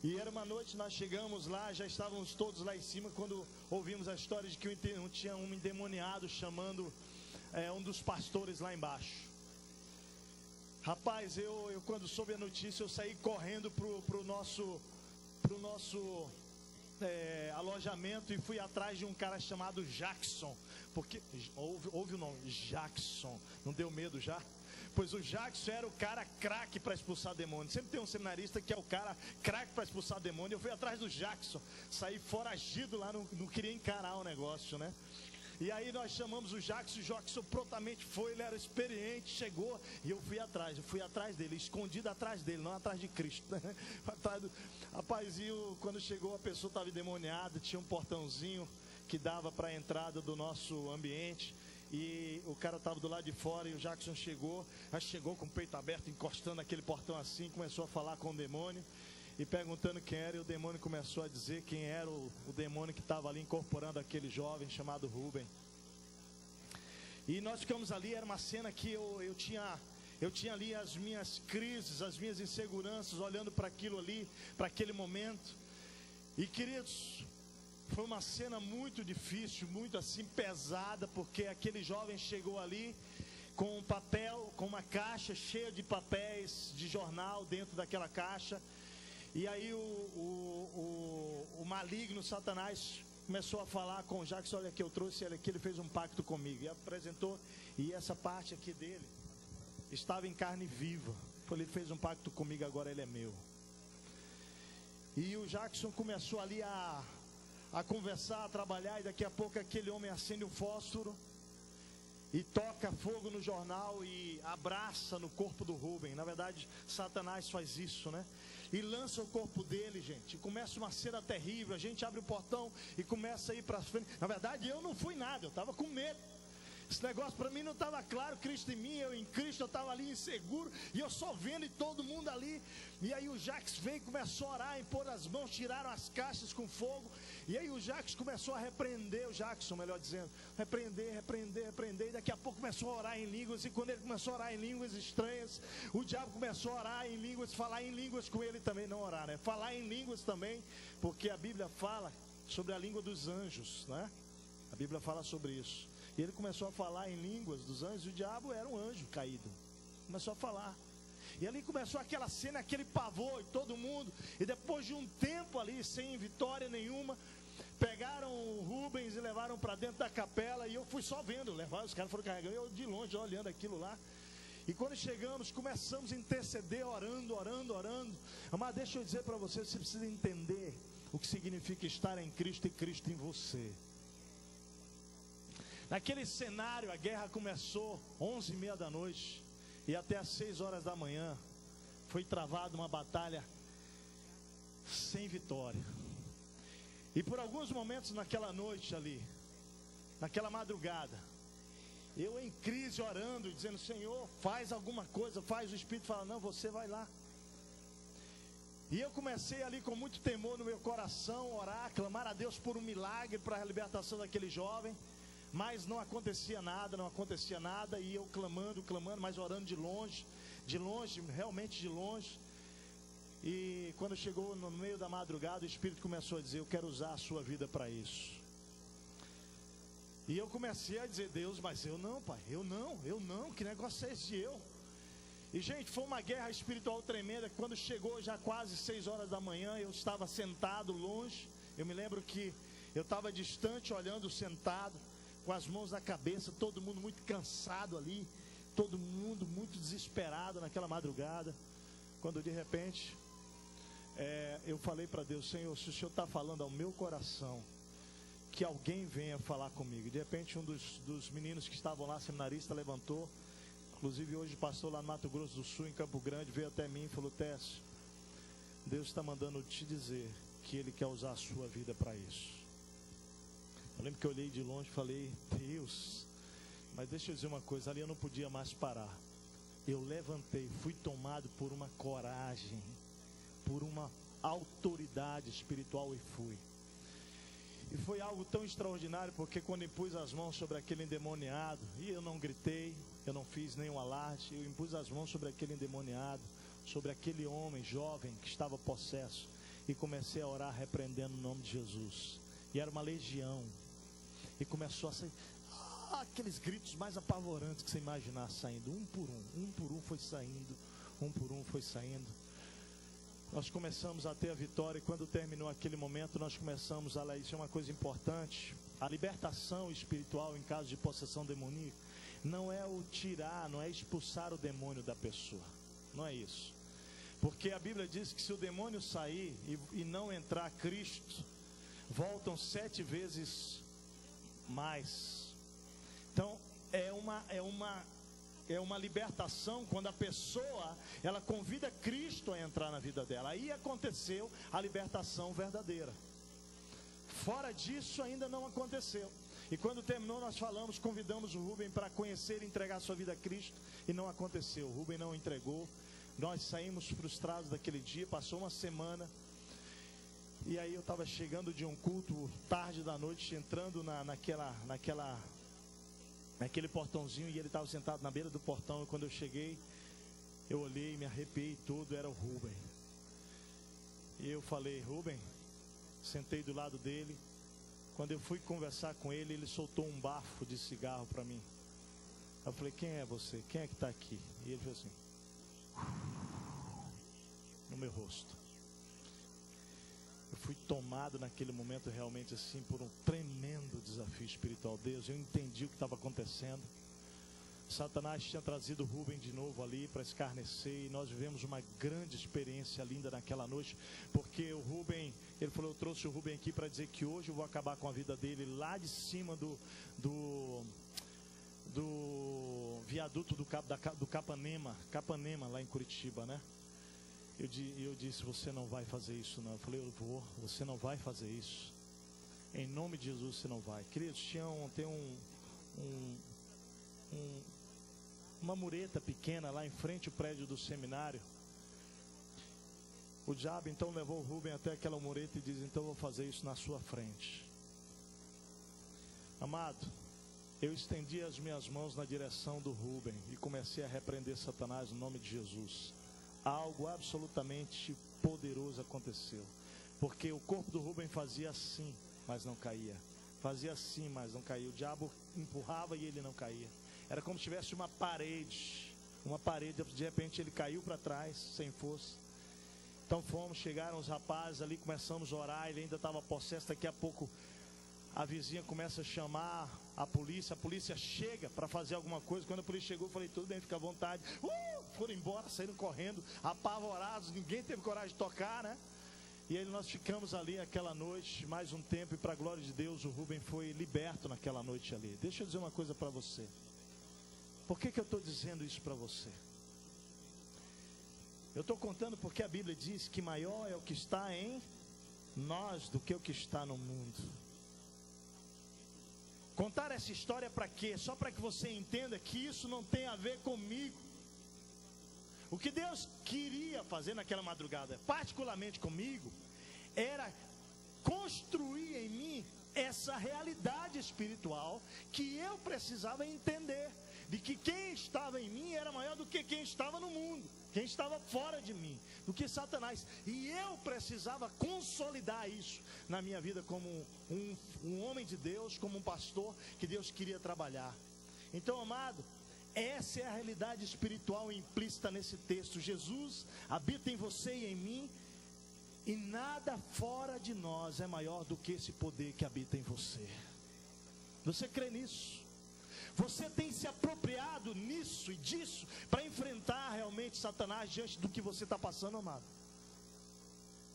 E era uma noite, nós chegamos lá, já estávamos todos lá em cima, quando ouvimos a história de que tinha um endemoniado chamando um dos pastores lá embaixo. Rapaz, eu quando soube a notícia, eu saí correndo pro nosso alojamento e fui atrás de um cara chamado Jackson, porque ouve o nome, Jackson, não deu medo já? Pois o Jackson era o cara craque para expulsar demônio. Sempre tem um seminarista que é o cara craque para expulsar demônio. Eu fui atrás do Jackson, saí foragido lá, não queria encarar o negócio, né? E aí nós chamamos o Jackson prontamente foi, ele era experiente, chegou, e eu fui atrás dele, escondido atrás dele, não atrás de Cristo, né? Rapaz, quando chegou a pessoa estava endemoniada, tinha um portãozinho que dava para a entrada do nosso ambiente, e o cara estava do lado de fora, e o Jackson chegou com o peito aberto, encostando naquele portão assim, começou a falar com o demônio, e perguntando quem era, e o demônio começou a dizer quem era o demônio que estava ali incorporando aquele jovem chamado Rubem. E nós ficamos ali, era uma cena que eu tinha ali as minhas crises, as minhas inseguranças, olhando para aquilo ali, para aquele momento. E queridos, foi uma cena muito difícil, muito assim pesada, porque aquele jovem chegou ali com um papel, com uma caixa cheia de papéis de jornal dentro daquela caixa. E aí o maligno Satanás começou a falar com o Jackson: olha aqui, eu trouxe ele aqui, ele fez um pacto comigo. E apresentou, e essa parte aqui dele estava em carne viva. Ele fez um pacto comigo, agora ele é meu. E o Jackson começou ali a conversar, a trabalhar, e daqui a pouco aquele homem acende um fósforo e toca fogo no jornal e abraça no corpo do Rubem. Na verdade, Satanás faz isso, né? E lança o corpo dele, gente, e começa uma cena terrível. A gente abre o portão e começa a ir para frente. Na verdade, eu não fui nada, eu estava com medo. Esse negócio para mim não estava claro, Cristo em mim, eu em Cristo, eu estava ali inseguro, e eu só vendo e todo mundo ali. E aí o Jackson veio e começou a orar, impor as mãos, tiraram as caixas com fogo. E aí o Jackson começou a repreender, repreender, e daqui a pouco começou a orar em línguas. E quando ele começou a orar em línguas estranhas, o diabo começou a orar em línguas, falar em línguas com ele também, não orar, né? Falar em línguas também, porque a Bíblia fala sobre a língua dos anjos, né? A Bíblia fala sobre isso. E ele começou a falar em línguas dos anjos, e o diabo era um anjo caído. Começou a falar. E ali começou aquela cena, aquele pavor, e todo mundo. E depois de um tempo ali, sem vitória nenhuma, pegaram o Rubens e levaram para dentro da capela. E eu fui só vendo, levaram, os caras foram carregando, eu de longe olhando aquilo lá. E quando chegamos, começamos a interceder, orando. Mas deixa eu dizer para você precisa entender o que significa estar em Cristo e Cristo em você. Naquele cenário, a guerra começou 11h30 da noite, e até às 6 horas da manhã foi travada uma batalha sem vitória. E por alguns momentos naquela noite ali, naquela madrugada, eu em crise orando, dizendo: Senhor, faz alguma coisa, faz. O Espírito fala: não, você vai lá. E eu comecei ali com muito temor no meu coração, orar, clamar a Deus por um milagre, para a libertação daquele jovem. Mas não acontecia nada, e eu clamando, mas orando de longe, realmente de longe. E quando chegou no meio da madrugada, o Espírito começou a dizer: eu quero usar a sua vida para isso. E eu comecei a dizer: Deus, mas eu não, pai, eu não, que negócio é esse de eu? E gente, foi uma guerra espiritual tremenda. Quando chegou já quase 6 horas da manhã, eu estava sentado longe. Eu me lembro que eu estava distante, olhando, sentado, com as mãos na cabeça, todo mundo muito cansado ali, todo mundo muito desesperado naquela madrugada. Quando de repente eu falei para Deus: Senhor, se o Senhor está falando ao meu coração, que alguém venha falar comigo. De repente um dos meninos que estavam lá, seminarista, levantou. Inclusive hoje passou lá no Mato Grosso do Sul, em Campo Grande, veio até mim e falou: Técio, Deus está mandando te dizer que Ele quer usar a sua vida para isso. Eu lembro que eu olhei de longe e falei: Deus, mas deixa eu dizer uma coisa, ali eu não podia mais parar. Eu levantei, fui tomado por uma coragem, por uma autoridade espiritual, e fui. E foi algo tão extraordinário, porque quando impus as mãos sobre aquele endemoniado, e eu não gritei, eu não fiz nenhum alarde, eu impus as mãos sobre aquele endemoniado, sobre aquele homem jovem que estava possesso, e comecei a orar repreendendo o nome de Jesus. E era uma legião. E começou a sair. aqueles gritos mais apavorantes que você imaginar saindo, um por um foi saindo, um por um foi saindo. Nós começamos a ter a vitória, e quando terminou aquele momento, nós começamos a ler. Isso é uma coisa importante. A libertação espiritual em caso de possessão demoníaca não é o tirar, não é expulsar o demônio da pessoa, não é isso. Porque a Bíblia diz que se o demônio sair e não entrar Cristo, voltam 7 vezes mais. Então é uma libertação quando a pessoa, ela convida Cristo a entrar na vida dela. Aí aconteceu a libertação verdadeira. Fora disso ainda não aconteceu. E quando terminou, nós falamos, convidamos o Rubem para conhecer e entregar sua vida a Cristo, e não aconteceu. O Rubem não entregou. Nós saímos frustrados daquele dia. Passou uma semana, e aí eu estava chegando de um culto tarde da noite, entrando naquele portãozinho, e ele estava sentado na beira do portão. E quando eu cheguei, eu olhei, me arrepiei todo, era o Rubem. E eu falei, Rubem, sentei do lado dele. Quando eu fui conversar com ele, ele soltou um bafo de cigarro para mim. Eu falei, quem é você? Quem é que está aqui? E ele fez assim, no meu rosto. Eu fui tomado naquele momento realmente assim por um tremendo desafio espiritual. Deus, eu entendi o que estava acontecendo. Satanás tinha trazido o Rubem de novo ali para escarnecer, e nós vivemos uma grande experiência linda naquela noite, porque o Rubem, ele falou, eu trouxe o Rubem aqui para dizer que hoje eu vou acabar com a vida dele lá de cima do viaduto do Capanema, lá em Curitiba, né? Eu disse, você não vai fazer isso não. Eu falei, eu vou, você não vai fazer isso. Em nome de Jesus você não vai. Queridos, tem uma mureta pequena lá em frente ao prédio do seminário. O diabo então levou o Rubem até aquela mureta e diz, então eu vou fazer isso na sua frente. Amado, eu estendi as minhas mãos na direção do Rubem e comecei a repreender Satanás no nome de Jesus. Algo absolutamente poderoso aconteceu, porque o corpo do Rubem fazia assim, mas não caía. Fazia assim, mas não caía. O diabo empurrava e ele não caía. Era como se tivesse uma parede, de repente ele caiu para trás, sem força. Então chegaram os rapazes ali, começamos a orar, ele ainda estava possesso. Daqui a pouco a vizinha começa a chamar a polícia chega para fazer alguma coisa. Quando a polícia chegou, eu falei, tudo bem, fica à vontade. Foram embora, saíram correndo, apavorados, ninguém teve coragem de tocar, né? E aí nós ficamos ali aquela noite, mais um tempo, e para a glória de Deus, o Rubem foi liberto naquela noite ali. Deixa eu dizer uma coisa para você. Por que eu estou dizendo isso para você? Eu estou contando porque a Bíblia diz que maior é o que está em nós do que o que está no mundo. Contar essa história para quê? Só para que você entenda que isso não tem a ver comigo. O que Deus queria fazer naquela madrugada, particularmente comigo, era construir em mim essa realidade espiritual que eu precisava entender, de que quem estava em mim era maior do que quem estava no mundo, quem estava fora de mim, do que Satanás. E eu precisava consolidar isso na minha vida como um homem de Deus, como um pastor que Deus queria trabalhar. Então, amado, essa é a realidade espiritual implícita nesse texto. Jesus habita em você e em mim, e nada fora de nós é maior do que esse poder que habita em você. Você crê nisso? Você tem se apropriado nisso e disso para enfrentar realmente Satanás diante do que você está passando, amado?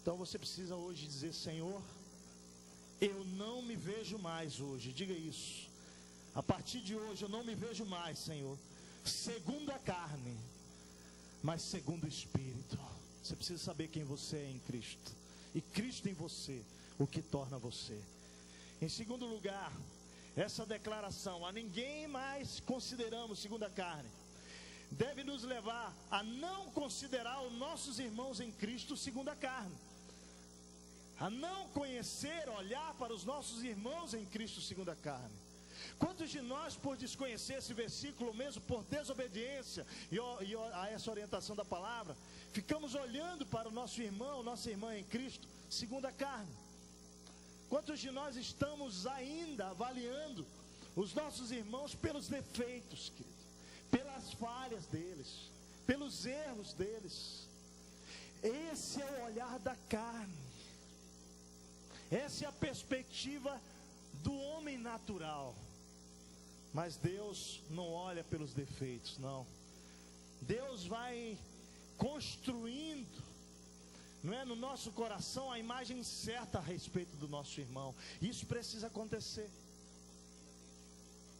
Então você precisa hoje dizer, Senhor, eu não me vejo mais hoje. Diga isso. A partir de hoje eu não me vejo mais, Senhor, segundo a carne, mas segundo o Espírito. Você precisa saber quem você é em Cristo, e Cristo em você, o que torna você. Em segundo lugar, essa declaração, a ninguém mais consideramos segundo a carne, deve nos levar a não considerar os nossos irmãos em Cristo segundo a carne, a não conhecer, olhar para os nossos irmãos em Cristo segundo a carne. Quantos de nós, por desconhecer esse versículo, mesmo por desobediência e a essa orientação da palavra, ficamos olhando para o nosso irmão, nossa irmã em Cristo segundo a carne? Quantos de nós estamos ainda avaliando os nossos irmãos pelos defeitos, querido, pelas falhas deles, pelos erros deles. Esse é o olhar da carne. Essa é a perspectiva do homem natural. Mas Deus não olha pelos defeitos, não. Deus vai construindo, não é, no nosso coração a imagem certa a respeito do nosso irmão. Isso precisa acontecer.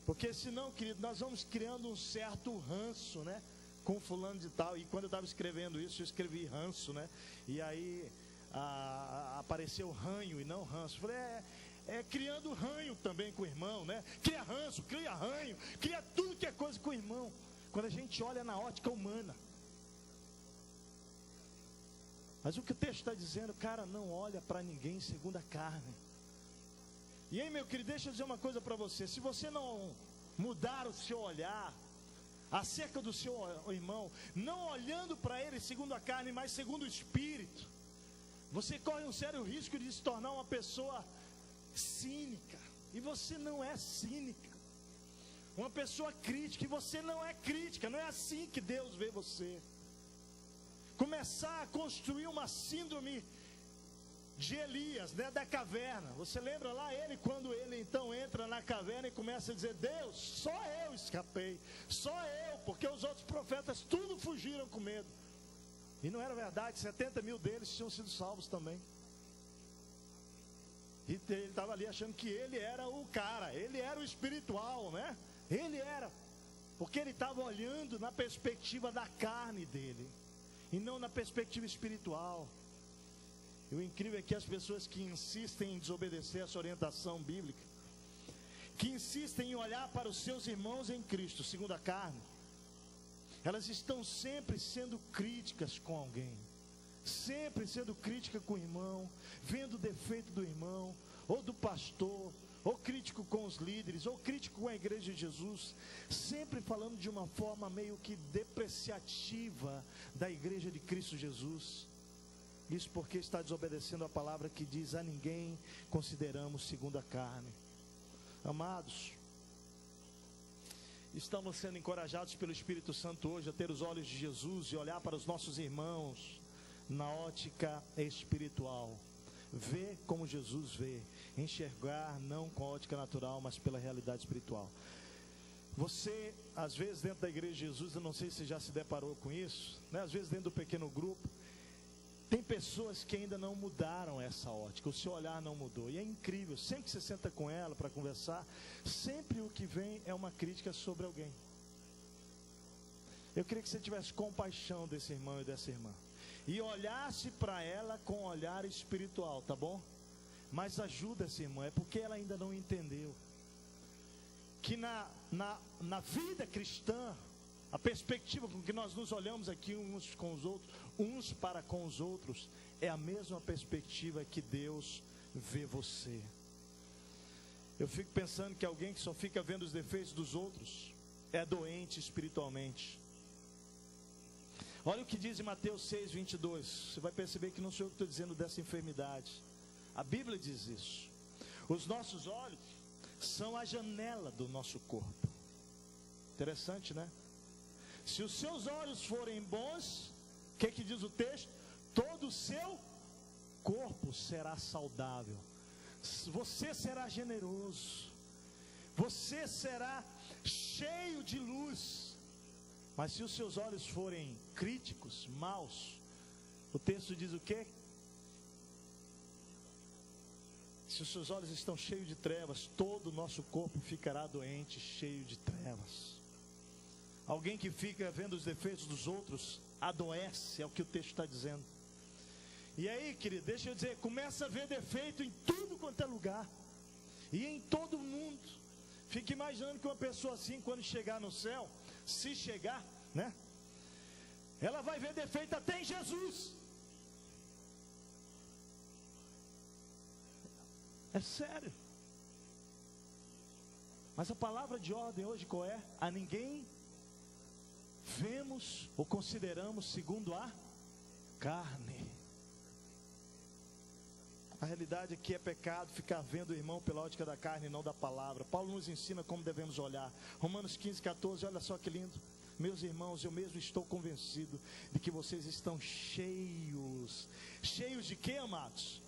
Porque senão, querido, nós vamos criando um certo ranço, né, com fulano de tal. E quando eu estava escrevendo isso, eu escrevi ranço, né? E aí apareceu ranho e não ranço. Eu falei, criando ranho também com o irmão, né? Cria ranço, cria ranho, cria tudo que é coisa com o irmão. Quando a gente olha na ótica humana. Mas o que o texto está dizendo, cara, não olha para ninguém segundo a carne. E aí, meu querido, deixa eu dizer uma coisa para você. Se você não mudar o seu olhar acerca do seu irmão, não olhando para ele segundo a carne, mas segundo o Espírito, você corre um sério risco de se tornar uma pessoa cínica. E você não é cínica. Uma pessoa crítica, e você não é crítica. Não é assim que Deus vê você. Começar a construir uma síndrome de Elias, né, da caverna. Você lembra lá ele, quando ele então entra na caverna e começa a dizer, Deus, só eu escapei, só eu, porque os outros profetas tudo fugiram com medo. E não era verdade, 70 mil deles tinham sido salvos também. E ele estava ali achando que ele era o cara, ele era o espiritual, né? Ele era, porque ele estava olhando na perspectiva da carne dele, e não na perspectiva espiritual. E o incrível é que as pessoas que insistem em desobedecer essa orientação bíblica, que insistem em olhar para os seus irmãos em Cristo, segundo a carne, elas estão sempre sendo críticas com alguém, sempre sendo crítica com o irmão, vendo o defeito do irmão, ou do pastor, ou crítico com os líderes, ou crítico com a igreja de Jesus, sempre falando de uma forma meio que depreciativa da igreja de Cristo Jesus. Isso porque está desobedecendo a palavra que diz, a ninguém consideramos segundo a carne. Amados, estamos sendo encorajados pelo Espírito Santo hoje a ter os olhos de Jesus e olhar para os nossos irmãos na ótica espiritual. Ver como Jesus vê, enxergar não com a ótica natural, mas pela realidade espiritual. Você, às vezes dentro da igreja de Jesus, eu não sei se você já se deparou com isso, né? Às vezes dentro do pequeno grupo, tem pessoas que ainda não mudaram essa ótica, o seu olhar não mudou, e é incrível, sempre que você senta com ela para conversar, sempre o que vem é uma crítica sobre alguém. Eu queria que você tivesse compaixão desse irmão e dessa irmã, e olhasse para ela com um olhar espiritual, tá bom? Mas ajuda essa irmã, é porque ela ainda não entendeu que na vida cristã, a perspectiva com que nós nos olhamos aqui uns com os outros, uns para com os outros, é a mesma perspectiva que Deus vê você. Eu fico pensando que alguém que só fica vendo os defeitos dos outros é doente espiritualmente. Olha o que diz em Mateus 6:22. Você vai perceber que não sou eu que estou dizendo dessa enfermidade. A Bíblia diz isso. Os nossos olhos são a janela do nosso corpo. Interessante, né? Se os seus olhos forem bons, o que diz o texto? Todo o seu corpo será saudável. Você será generoso. Você será cheio de luz. Mas se os seus olhos forem críticos, maus, o texto diz o quê? Se os seus olhos estão cheios de trevas, todo o nosso corpo ficará doente, cheio de trevas. Alguém que fica vendo os defeitos dos outros, adoece, é o que o texto está dizendo. E aí, querido, deixa eu dizer, começa a ver defeito em tudo quanto é lugar, e em todo mundo. Fique imaginando que uma pessoa assim, quando chegar no céu, se chegar, né? Ela vai ver defeito até em Jesus. É sério. Mas a palavra de ordem hoje qual é? A ninguém vemos ou consideramos segundo a carne. A realidade é que é pecado ficar vendo o irmão pela ótica da carne e não da palavra. Paulo nos ensina como devemos olhar. Romanos 15:14, olha só que lindo. Meus irmãos, eu mesmo estou convencido de que vocês estão cheios. Cheios de quê, amados?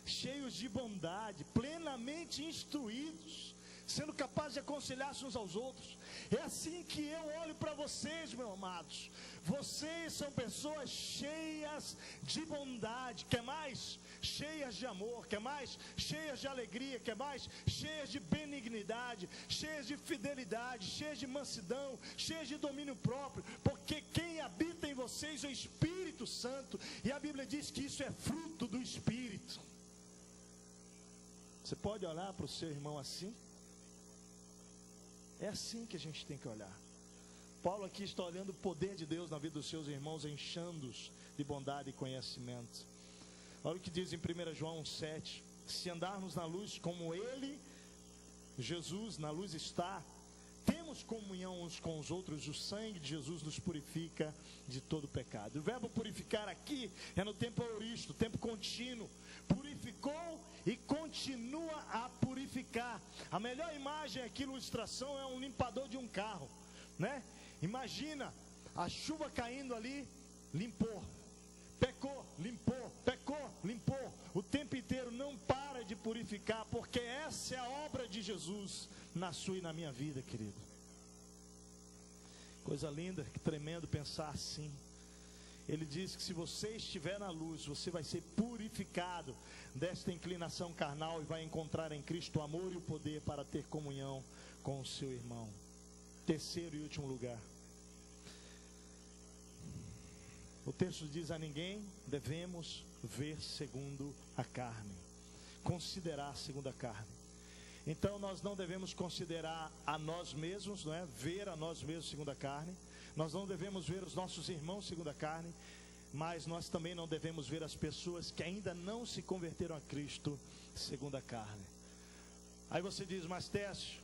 Cheios de bondade, plenamente instruídos, sendo capazes de aconselhar-se uns aos outros. É assim que eu olho para vocês, meus amados. Vocês são pessoas cheias de bondade. Quer mais? Cheias de amor. Quer mais? Cheias de alegria. Quer mais? Cheias de benignidade, cheias de fidelidade, cheias de mansidão, cheias de domínio próprio. Porque quem habita em vocês é o Espírito Santo. E a Bíblia diz que isso é fruto do Espírito. Você pode olhar para o seu irmão assim? É assim que a gente tem que olhar. Paulo aqui está olhando o poder de Deus na vida dos seus irmãos, enchendo-os de bondade e conhecimento. Olha o que diz em 1 João 1,7: se andarmos na luz como Ele, Jesus, na luz está, temos comunhão uns com os outros, o sangue de Jesus nos purifica de todo pecado. O verbo purificar aqui é no tempo aoristo, tempo contínuo. Purificou e continua a purificar. A melhor imagem aqui, ilustração, é um limpador de um carro, né? Imagina a chuva caindo ali, limpou, pecou, limpou, pecou, limpou, o tempo inteiro não para de purificar, porque essa é a obra de Jesus na sua e na minha vida, querido. Coisa linda, que tremendo pensar assim. Ele diz que se você estiver na luz, você vai ser purificado desta inclinação carnal e vai encontrar em Cristo o amor e o poder para ter comunhão com o seu irmão. Terceiro e último lugar. O texto diz: a ninguém devemos ver segundo a carne, considerar segundo a carne. Então nós não devemos considerar a nós mesmos, não é? Ver a nós mesmos segundo a carne. Nós não devemos ver os nossos irmãos segundo a carne, mas nós também não devemos ver as pessoas que ainda não se converteram a Cristo segundo a carne. Aí você diz: mas Técio,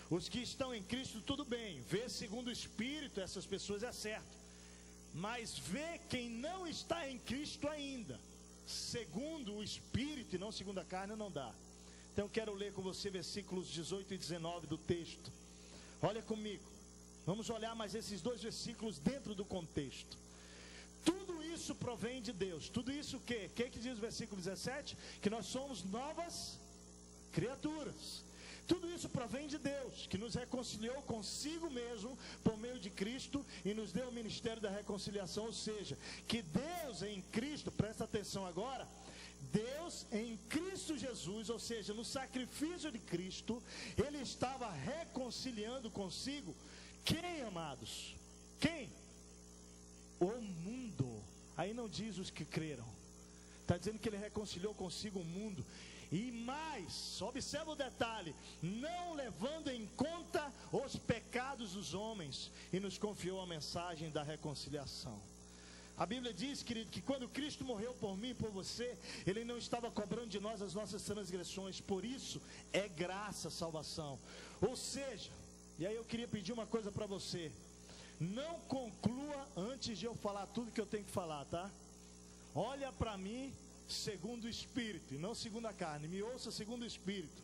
os que estão em Cristo tudo bem, ver segundo o Espírito essas pessoas é certo, mas ver quem não está em Cristo ainda, segundo o Espírito e não segundo a carne, não dá. Então eu quero ler com você versículos 18 e 19 do texto. Olha comigo, vamos olhar mais esses dois versículos dentro do contexto. Tudo isso provém de Deus. Tudo isso o quê? O que diz o versículo 17? Que nós somos novas criaturas. Tudo isso provém de Deus, que nos reconciliou consigo mesmo por meio de Cristo e nos deu o ministério da reconciliação. Ou seja, que Deus em Cristo, presta atenção agora, Deus em Cristo Jesus, ou seja, no sacrifício de Cristo, Ele estava reconciliando consigo quem, amados? Quem? O mundo. Aí não diz os que creram, está dizendo que Ele reconciliou consigo o mundo. E mais, observa o detalhe: não levando em conta os pecados dos homens, e nos confiou a mensagem da reconciliação. A Bíblia diz, querido, que quando Cristo morreu por mim e por você, Ele não estava cobrando de nós as nossas transgressões. Por isso é graça a salvação. Ou seja, e aí eu queria pedir uma coisa para você: não conclua antes de eu falar tudo que eu tenho que falar, tá? Olha para mim segundo o Espírito e não segundo a carne. Me ouça segundo o Espírito.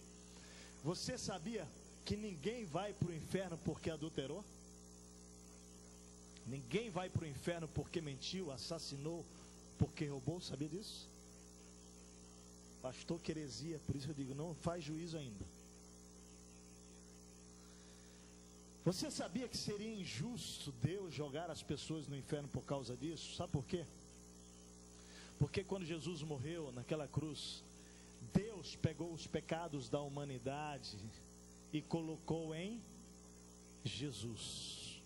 Você sabia que ninguém vai para o inferno porque adulterou? Ninguém vai para o inferno porque mentiu, assassinou, porque roubou. Sabia disso? Pastor, que heresia. Por isso eu digo, não faz juízo ainda. Você sabia que seria injusto Deus jogar as pessoas no inferno por causa disso? Sabe por quê? Porque quando Jesus morreu naquela cruz, Deus pegou os pecados da humanidade e colocou em Jesus.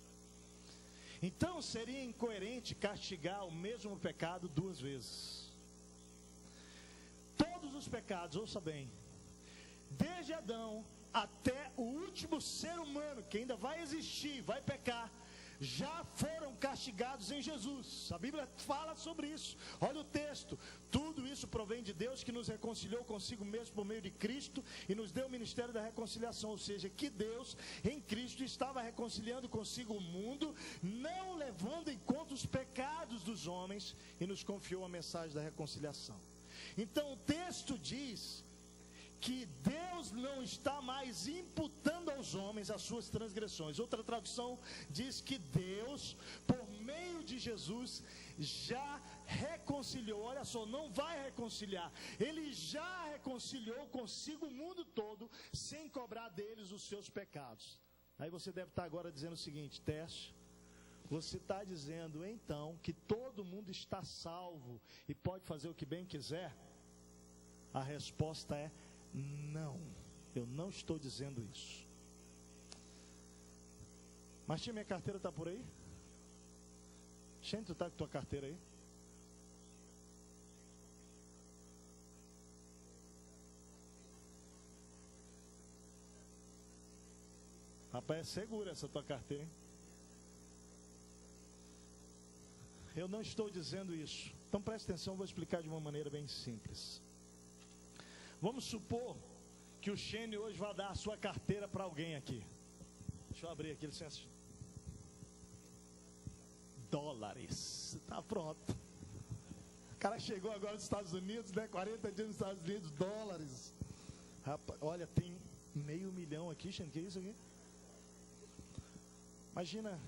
Então seria incoerente castigar o mesmo pecado duas vezes. Todos os pecados, ouça bem, desde Adão até o último ser humano que ainda vai existir, vai pecar, já foram castigados em Jesus. A Bíblia fala sobre isso. Olha o texto: tudo isso provém de Deus, que nos reconciliou consigo mesmo por meio de Cristo e nos deu o ministério da reconciliação. Ou seja, que Deus em Cristo estava reconciliando consigo o mundo, não levando em conta os pecados dos homens, e nos confiou a mensagem da reconciliação. Então o texto diz que Deus não está mais imputando aos homens as suas transgressões. Outra tradução diz que Deus, por meio de Jesus, já reconciliou. Olha só, não vai reconciliar. Ele já reconciliou consigo o mundo todo, sem cobrar deles os seus pecados. Aí você deve estar agora dizendo o seguinte: Técio, você está dizendo então que todo mundo está salvo e pode fazer o que bem quiser? A resposta é não, eu não estou dizendo isso. Martinho, minha carteira está por aí? Xene, tu está com tua carteira aí? Rapaz, é segura essa tua carteira, hein? Eu não estou dizendo isso. Então preste atenção, eu vou explicar de uma maneira bem simples. Vamos supor que o Xene hoje vai dar a sua carteira para alguém aqui. Deixa eu abrir aqui, licença. Dólares. Tá pronto. O cara chegou agora dos Estados Unidos, né? 40 dias nos Estados Unidos, dólares. Rapaz, olha, tem $500 mil aqui, Xene, que é isso aqui?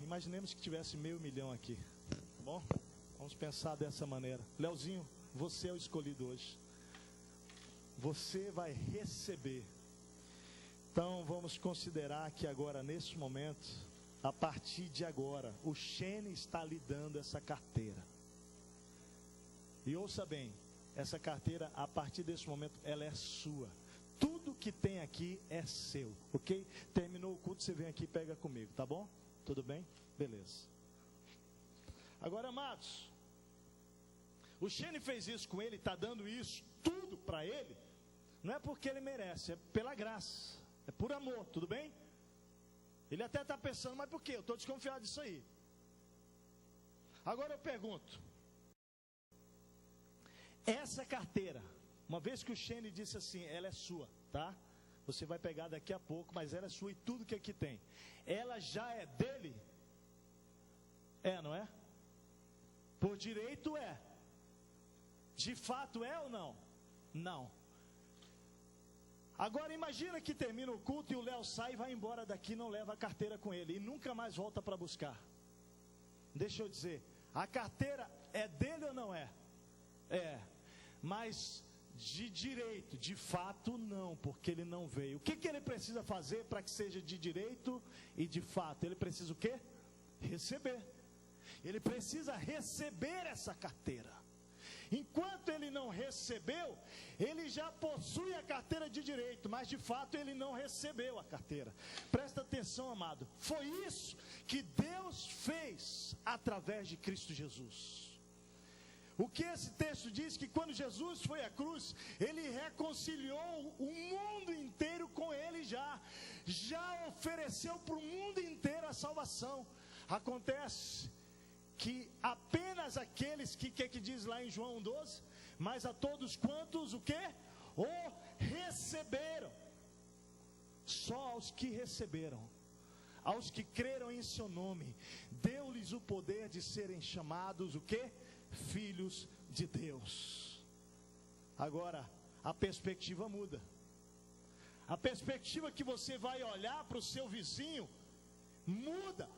Imaginemos que tivesse $500 mil aqui. Tá bom? Vamos pensar dessa maneira. Leozinho, você é o escolhido hoje. Você vai receber. Então vamos considerar que agora, nesse momento, a partir de agora, o Xene está lhe dando essa carteira. E ouça bem, essa carteira, a partir desse momento, ela é sua. Tudo que tem aqui é seu, ok? Terminou o culto, você vem aqui e pega comigo, tá bom? Tudo bem? Beleza. Agora, amados, o Xene fez isso com ele, está dando isso tudo para ele. Não é porque ele merece, é pela graça, é por amor, tudo bem? Ele até está pensando, mas por quê? Eu estou desconfiado disso aí. Agora eu pergunto, essa carteira, uma vez que o Xene disse assim, ela é sua, tá? Você vai pegar daqui a pouco, mas ela é sua e tudo que aqui tem, ela já é dele? É, não é? Por direito é. De fato é ou não? Não. Agora imagina que termina o culto e o Léo sai e vai embora daqui, não leva a carteira com ele e nunca mais volta para buscar. Deixa eu dizer, a carteira é dele ou não é? É, mas de direito, de fato não, porque ele não veio. O que ele precisa fazer para que seja de direito e de fato? Ele precisa o quê? Receber. Ele precisa receber essa carteira. Enquanto ele não recebeu, ele já possui a carteira de direito, mas de fato ele não recebeu a carteira. Presta atenção, amado. Foi isso que Deus fez através de Cristo Jesus. O que esse texto diz? Que quando Jesus foi à cruz, ele reconciliou o mundo inteiro com ele já ofereceu para o mundo inteiro a salvação. Acontece que apenas aqueles que diz lá em João 12, mas a todos quantos o quê? O receberam. Só aos que receberam, aos que creram em seu nome, deu-lhes o poder de serem chamados o quê? Filhos de Deus. Agora, a perspectiva muda. A perspectiva que você vai olhar para o seu vizinho muda.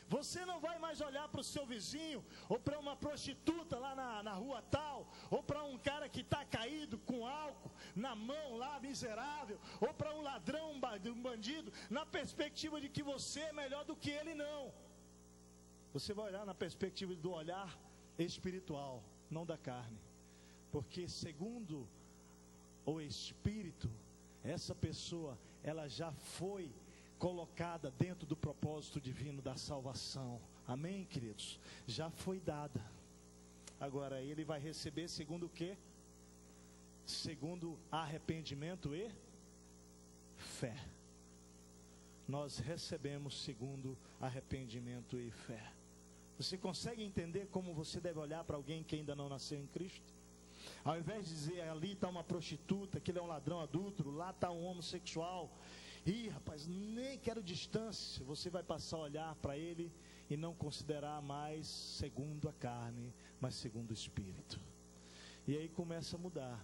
Você não vai mais olhar para o seu vizinho, ou para uma prostituta lá na rua tal, ou para um cara que está caído com álcool na mão lá, miserável, ou para um ladrão, um bandido, na perspectiva de que você é melhor do que ele, não. Você vai olhar na perspectiva do olhar espiritual, não da carne. Porque segundo o Espírito, essa pessoa, ela já foi colocada dentro do propósito divino da salvação. Amém, queridos? Já foi dada. Agora ele vai receber segundo o quê? Segundo arrependimento e fé. Nós recebemos segundo arrependimento e fé. Você consegue entender como você deve olhar para alguém que ainda não nasceu em Cristo? Ao invés de dizer, ali está uma prostituta, aquele é um ladrão adúltero, lá está um homossexual, ih, rapaz, nem quero distância. Você vai passar a olhar para ele e não considerar mais segundo a carne, mas segundo o Espírito. E aí começa a mudar.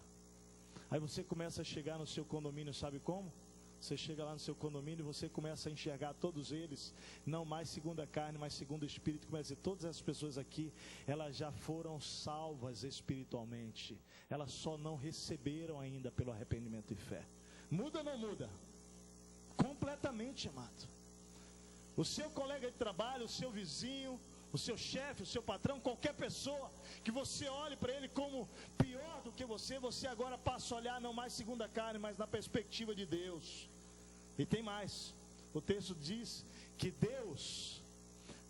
Aí você começa a chegar no seu condomínio, sabe como? Você chega lá no seu condomínio e você começa a enxergar todos eles, não mais segundo a carne, mas segundo o Espírito. Começa a dizer, todas essas pessoas aqui, elas já foram salvas espiritualmente. Elas só não receberam ainda pelo arrependimento e fé. Muda ou não muda? Completamente, amado. O seu colega de trabalho, o seu vizinho, o seu chefe, o seu patrão, qualquer pessoa que você olhe para ele como pior do que você agora passa a olhar não mais segundo a carne, mas na perspectiva de Deus. E tem mais, o texto diz que Deus,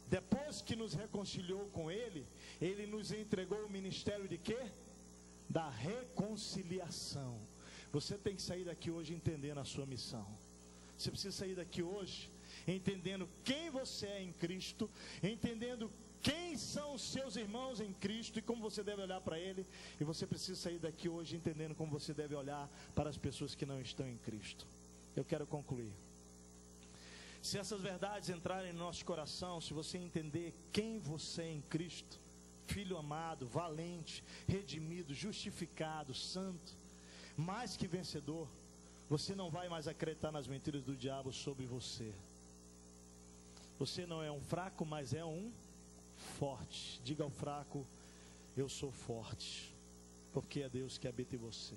depois que nos reconciliou com Ele, Ele nos entregou o ministério de quê? Da reconciliação. Você tem que sair daqui hoje entendendo a sua missão. Você precisa sair daqui hoje entendendo quem você é em Cristo, entendendo quem são os seus irmãos em Cristo e como você deve olhar para Ele. E você precisa sair daqui hoje entendendo como você deve olhar para as pessoas que não estão em Cristo. Eu quero concluir. Se essas verdades entrarem no nosso coração, se você entender quem você é em Cristo, filho amado, valente, redimido, justificado, santo, mais que vencedor, você não vai mais acreditar nas mentiras do diabo sobre você. Você não é um fraco, mas é um forte. Diga ao fraco, eu sou forte, porque é Deus que habita em você.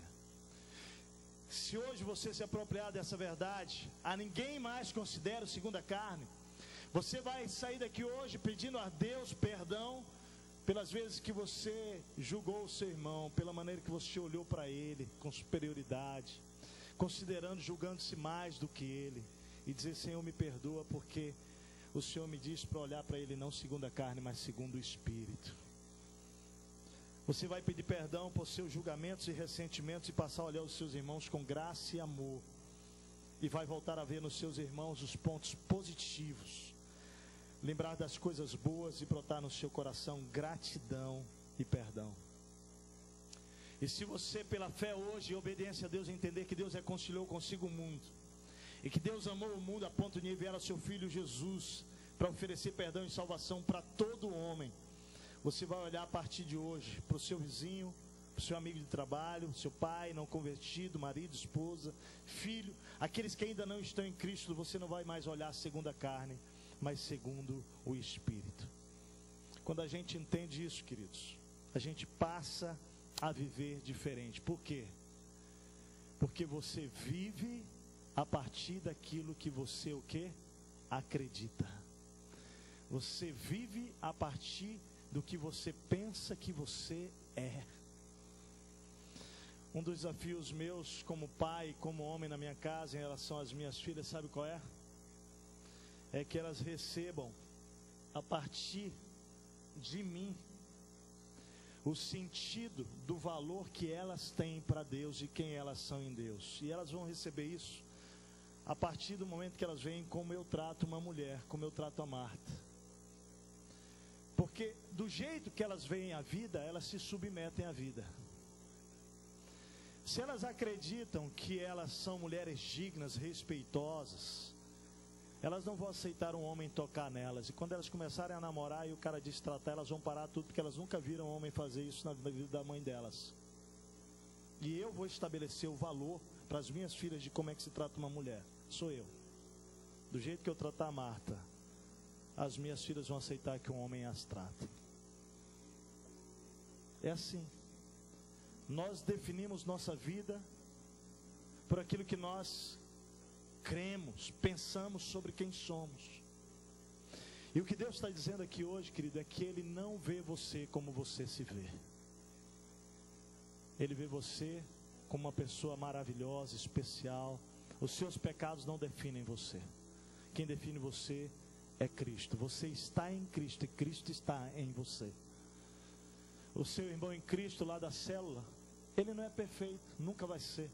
Se hoje você se apropriar dessa verdade, a ninguém mais considera segundo a carne, você vai sair daqui hoje pedindo a Deus perdão pelas vezes que você julgou o seu irmão, pela maneira que você olhou para ele com superioridade, considerando, julgando-se mais do que ele, e dizer, Senhor, me perdoa, porque o Senhor me disse para olhar para ele não segundo a carne, mas segundo o Espírito. Você vai pedir perdão por seus julgamentos e ressentimentos e passar a olhar os seus irmãos com graça e amor. E vai voltar a ver nos seus irmãos os pontos positivos. Lembrar das coisas boas e brotar no seu coração gratidão e perdão. E se você, pela fé hoje e obediência a Deus, entender que Deus reconciliou consigo o mundo, e que Deus amou o mundo a ponto de enviar o seu Filho Jesus para oferecer perdão e salvação para todo homem, você vai olhar a partir de hoje para o seu vizinho, para o seu amigo de trabalho, seu pai não convertido, marido, esposa, filho, aqueles que ainda não estão em Cristo. Você não vai mais olhar segundo a carne, mas segundo o Espírito. Quando a gente entende isso, queridos, a gente passa a viver diferente. Por quê? Porque você vive a partir daquilo que você o quê? Acredita. Você vive a partir do que você pensa que você é. Um dos desafios meus como pai, como homem na minha casa em relação às minhas filhas, sabe qual é? É que elas recebam a partir de mim o sentido do valor que elas têm para Deus e quem elas são em Deus. E elas vão receber isso a partir do momento que elas veem como eu trato uma mulher, como eu trato a Marta. Porque do jeito que elas veem a vida, elas se submetem à vida. Se elas acreditam que elas são mulheres dignas, respeitosas, elas não vão aceitar um homem tocar nelas. E quando elas começarem a namorar e o cara destratar, elas vão parar tudo, porque elas nunca viram um homem fazer isso na vida da mãe delas. E eu vou estabelecer o valor para as minhas filhas de como é que se trata uma mulher. Sou eu. Do jeito que eu tratar a Marta, as minhas filhas vão aceitar que um homem as trata. É assim. Nós definimos nossa vida por aquilo que nós cremos, pensamos sobre quem somos. E o que Deus está dizendo aqui hoje, querido, é que Ele não vê você como você se vê. Ele vê você como uma pessoa maravilhosa, especial. Os seus pecados não definem você. Quem define você é Cristo. Você está em Cristo e Cristo está em você. O seu irmão em Cristo lá da célula, ele não é perfeito, nunca vai ser.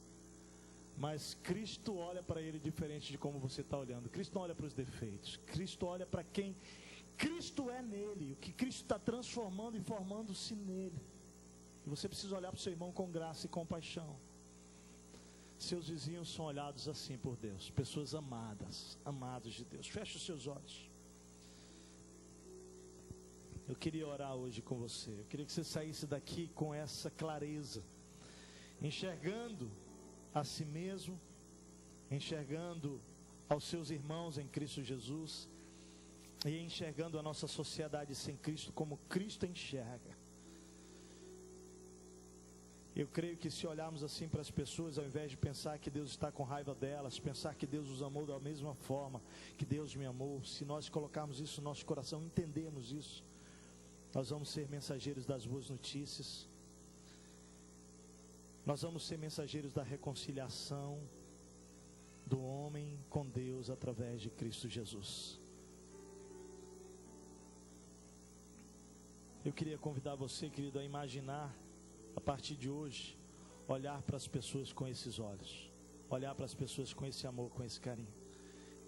Mas Cristo olha para ele diferente de como você está olhando. Cristo não olha para os defeitos. Cristo olha para quem Cristo é nele. O que Cristo está transformando e formando-se nele. E você precisa olhar para o seu irmão com graça e compaixão. Seus vizinhos são olhados assim por Deus. Pessoas amadas, amados de Deus. Feche os seus olhos. Eu queria orar hoje com você. Eu queria que você saísse daqui com essa clareza, enxergando a si mesmo, enxergando aos seus irmãos em Cristo Jesus e enxergando a nossa sociedade sem Cristo como Cristo enxerga. Eu creio que se olharmos assim para as pessoas, ao invés de pensar que Deus está com raiva delas, pensar que Deus os amou da mesma forma que Deus me amou, se nós colocarmos isso no nosso coração, entendermos isso, nós vamos ser mensageiros das boas notícias, nós vamos ser mensageiros da reconciliação do homem com Deus através de Cristo Jesus. Eu queria convidar você, querido, a imaginar, a partir de hoje, olhar para as pessoas com esses olhos, olhar para as pessoas com esse amor, com esse carinho.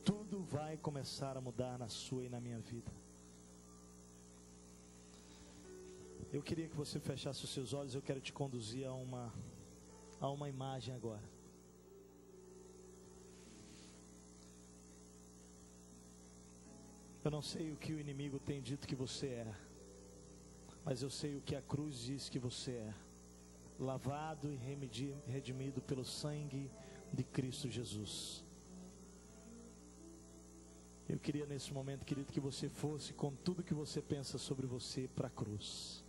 Tudo vai começar a mudar na sua e na minha vida. Eu queria que você fechasse os seus olhos. Eu quero te conduzir a uma imagem agora. Eu não sei o que o inimigo tem dito que você é, mas eu sei o que a cruz diz que você é: lavado e redimido pelo sangue de Cristo Jesus. Eu queria nesse momento, querido, que você fosse com tudo que você pensa sobre você para a cruz,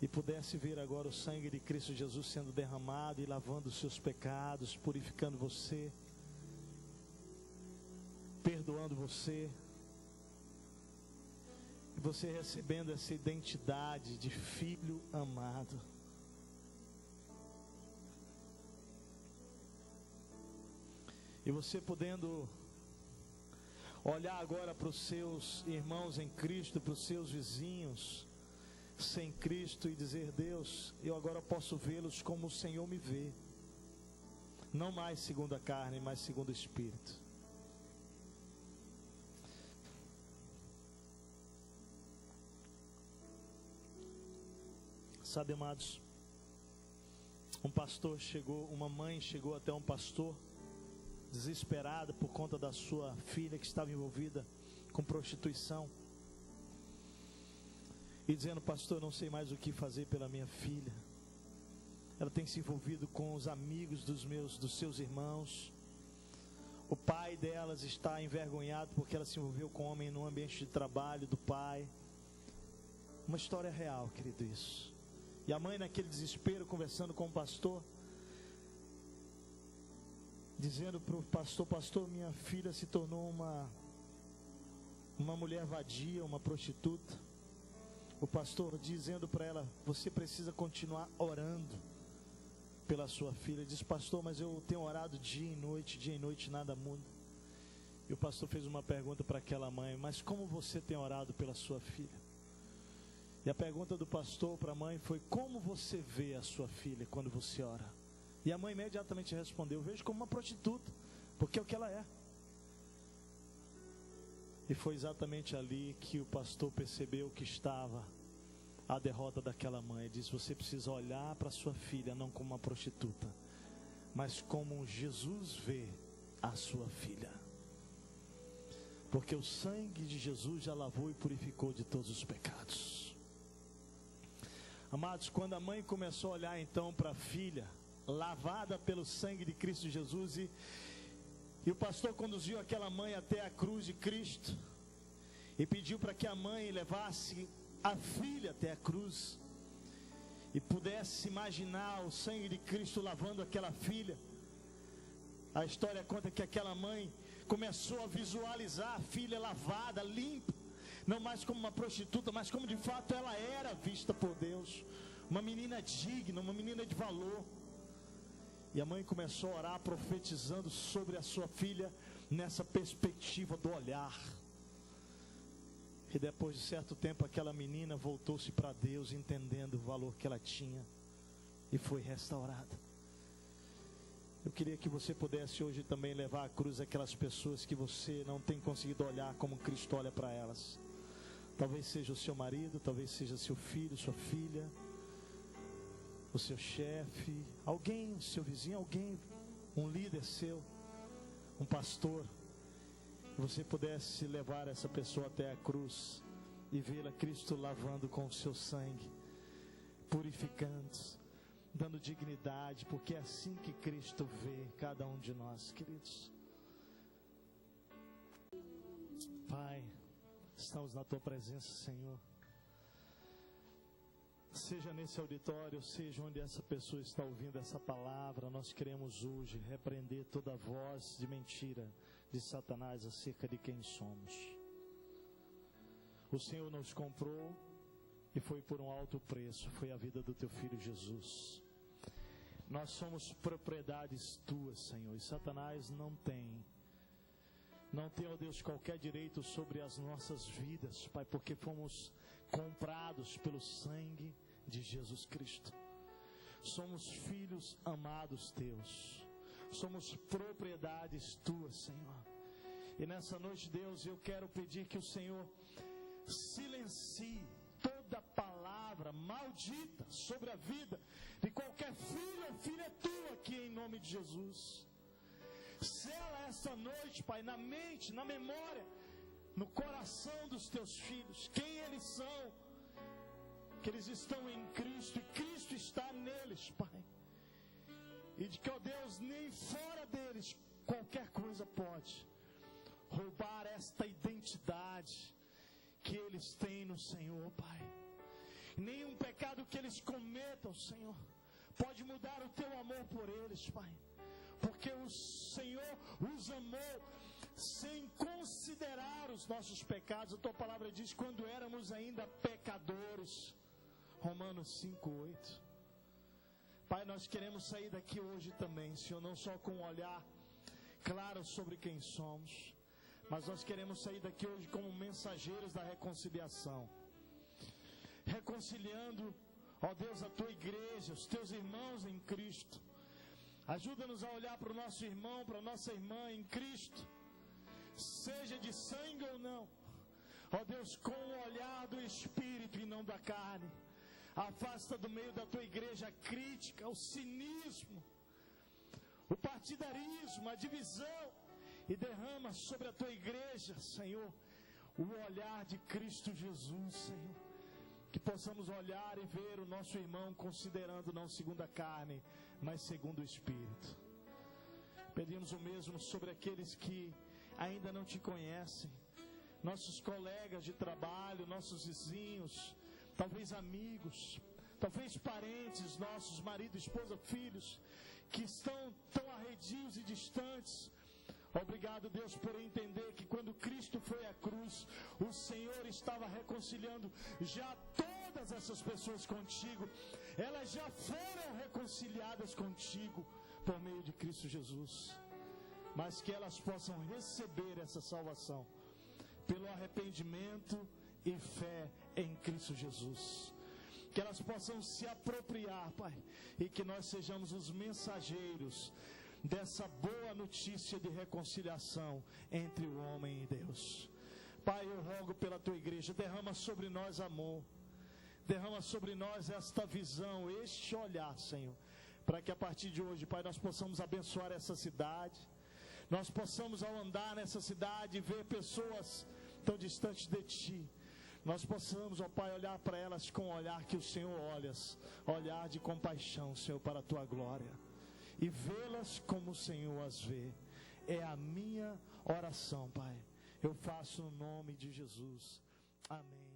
e pudesse ver agora o sangue de Cristo Jesus sendo derramado e lavando os seus pecados, purificando você, perdoando você, e você recebendo essa identidade de filho amado. E você podendo olhar agora para os seus irmãos em Cristo, para os seus vizinhos sem Cristo, e dizer: Deus, eu agora posso vê-los como o Senhor me vê, não mais segundo a carne, mas segundo o Espírito. Sabe, amados, uma mãe chegou até um pastor, desesperada por conta da sua filha que estava envolvida com prostituição, e dizendo: pastor, eu não sei mais o que fazer pela minha filha. Ela tem se envolvido com os amigos dos seus irmãos. O pai delas está envergonhado porque ela se envolveu com um homem no ambiente de trabalho do pai. Uma história real, querido, isso. E a mãe, naquele desespero, conversando com o pastor, dizendo para o pastor: pastor, minha filha se tornou uma mulher vadia, uma prostituta. O pastor dizendo para ela: você precisa continuar orando pela sua filha. Diz: pastor, mas eu tenho orado dia e noite, nada muda. E o pastor fez uma pergunta para aquela mãe: mas como você tem orado pela sua filha? E a pergunta do pastor para a mãe foi: como você vê a sua filha quando você ora? E a mãe imediatamente respondeu: eu vejo como uma prostituta, porque é o que ela é. E foi exatamente ali que o pastor percebeu que estava a derrota daquela mãe. Ele disse: você precisa olhar para sua filha não como uma prostituta, mas como Jesus vê a sua filha, porque o sangue de Jesus já lavou e purificou de todos os pecados. Amados, quando a mãe começou a olhar então para a filha, lavada pelo sangue de Cristo Jesus, e o pastor conduziu aquela mãe até a cruz de Cristo, e pediu para que a mãe levasse a filha até a cruz, e pudesse imaginar o sangue de Cristo lavando aquela filha. A história conta que aquela mãe começou a visualizar a filha lavada, limpa, não mais como uma prostituta, mas como de fato ela era vista por Deus, uma menina digna, uma menina de valor. E a mãe começou a orar, profetizando sobre a sua filha, nessa perspectiva do olhar. E depois de certo tempo, aquela menina voltou-se para Deus, entendendo o valor que ela tinha, e foi restaurada. Eu queria que você pudesse hoje também levar à cruz aquelas pessoas que você não tem conseguido olhar como Cristo olha para elas. Talvez seja o seu marido, talvez seja seu filho, sua filha, o seu chefe, alguém, o seu vizinho, alguém, um líder seu, um pastor. você pudesse levar essa pessoa até a cruz e vê-la Cristo lavando com o seu sangue, purificando, dando dignidade, porque é assim que Cristo vê cada um de nós, queridos. Pai, estamos na Tua presença, Senhor. Seja nesse auditório, seja onde essa pessoa está ouvindo essa palavra, nós queremos hoje repreender toda voz de mentira de Satanás acerca de quem somos. O Senhor nos comprou e foi por um alto preço, foi a vida do Teu Filho Jesus. Nós somos propriedades Tuas, Senhor, e Satanás não tem, ó Deus, qualquer direito sobre as nossas vidas, Pai, porque fomos comprados pelo sangue de Jesus Cristo. Somos filhos amados Teus, somos propriedades Tuas, Senhor. E nessa noite, Deus, eu quero pedir que o Senhor silencie toda palavra maldita sobre a vida de qualquer filho ou filha Tua aqui, em nome de Jesus. Sela essa noite, Pai, na mente, na memória, no coração dos Teus filhos, quem eles são, que eles estão em Cristo e Cristo está neles, Pai. E de que, ó Deus, nem fora deles qualquer coisa pode roubar esta identidade que eles têm no Senhor, Pai. Nenhum pecado que eles cometam, Senhor, pode mudar o Teu amor por eles, Pai. Porque o Senhor os amou sem considerar os nossos pecados. A Tua palavra diz: quando éramos ainda pecadores. Romanos 5:8. Pai, nós queremos sair daqui hoje também, Senhor, não só com um olhar claro sobre quem somos, mas nós queremos sair daqui hoje como mensageiros da reconciliação, reconciliando, ó Deus, a Tua igreja, os Teus irmãos em Cristo. Ajuda-nos a olhar para o nosso irmão, para a nossa irmã em Cristo, seja de sangue ou não, ó Deus, com o olhar do Espírito e não da carne. Afasta do meio da Tua igreja a crítica, o cinismo, o partidarismo, a divisão, e derrama sobre a Tua igreja, Senhor, o olhar de Cristo Jesus, Senhor. Que possamos olhar e ver o nosso irmão considerando não segundo a carne, mas segundo o Espírito. Pedimos o mesmo sobre aqueles que ainda não Te conhecem, nossos colegas de trabalho, nossos vizinhos, talvez amigos, talvez parentes nossos, marido, esposa, filhos, que estão tão arredios e distantes. Obrigado, Deus, por entender que quando Cristo foi à cruz, o Senhor estava reconciliando já todas essas pessoas contigo. Elas já foram reconciliadas contigo por meio de Cristo Jesus. Mas que elas possam receber essa salvação pelo arrependimento e fé em Cristo Jesus. Que elas possam se apropriar, Pai, e que nós sejamos os mensageiros dessa boa notícia de reconciliação entre o homem e Deus. Pai, eu rogo pela Tua igreja, derrama sobre nós amor, derrama sobre nós esta visão, este olhar, Senhor, para que a partir de hoje, Pai, nós possamos abençoar essa cidade, nós possamos, ao andar nessa cidade, ver pessoas tão distantes de Ti, nós possamos, ó Pai, olhar para elas com o olhar que o Senhor olha, olhar de compaixão, Senhor, para a Tua glória, e vê-las como o Senhor as vê. É a minha oração, Pai. Eu faço no nome de Jesus. Amém.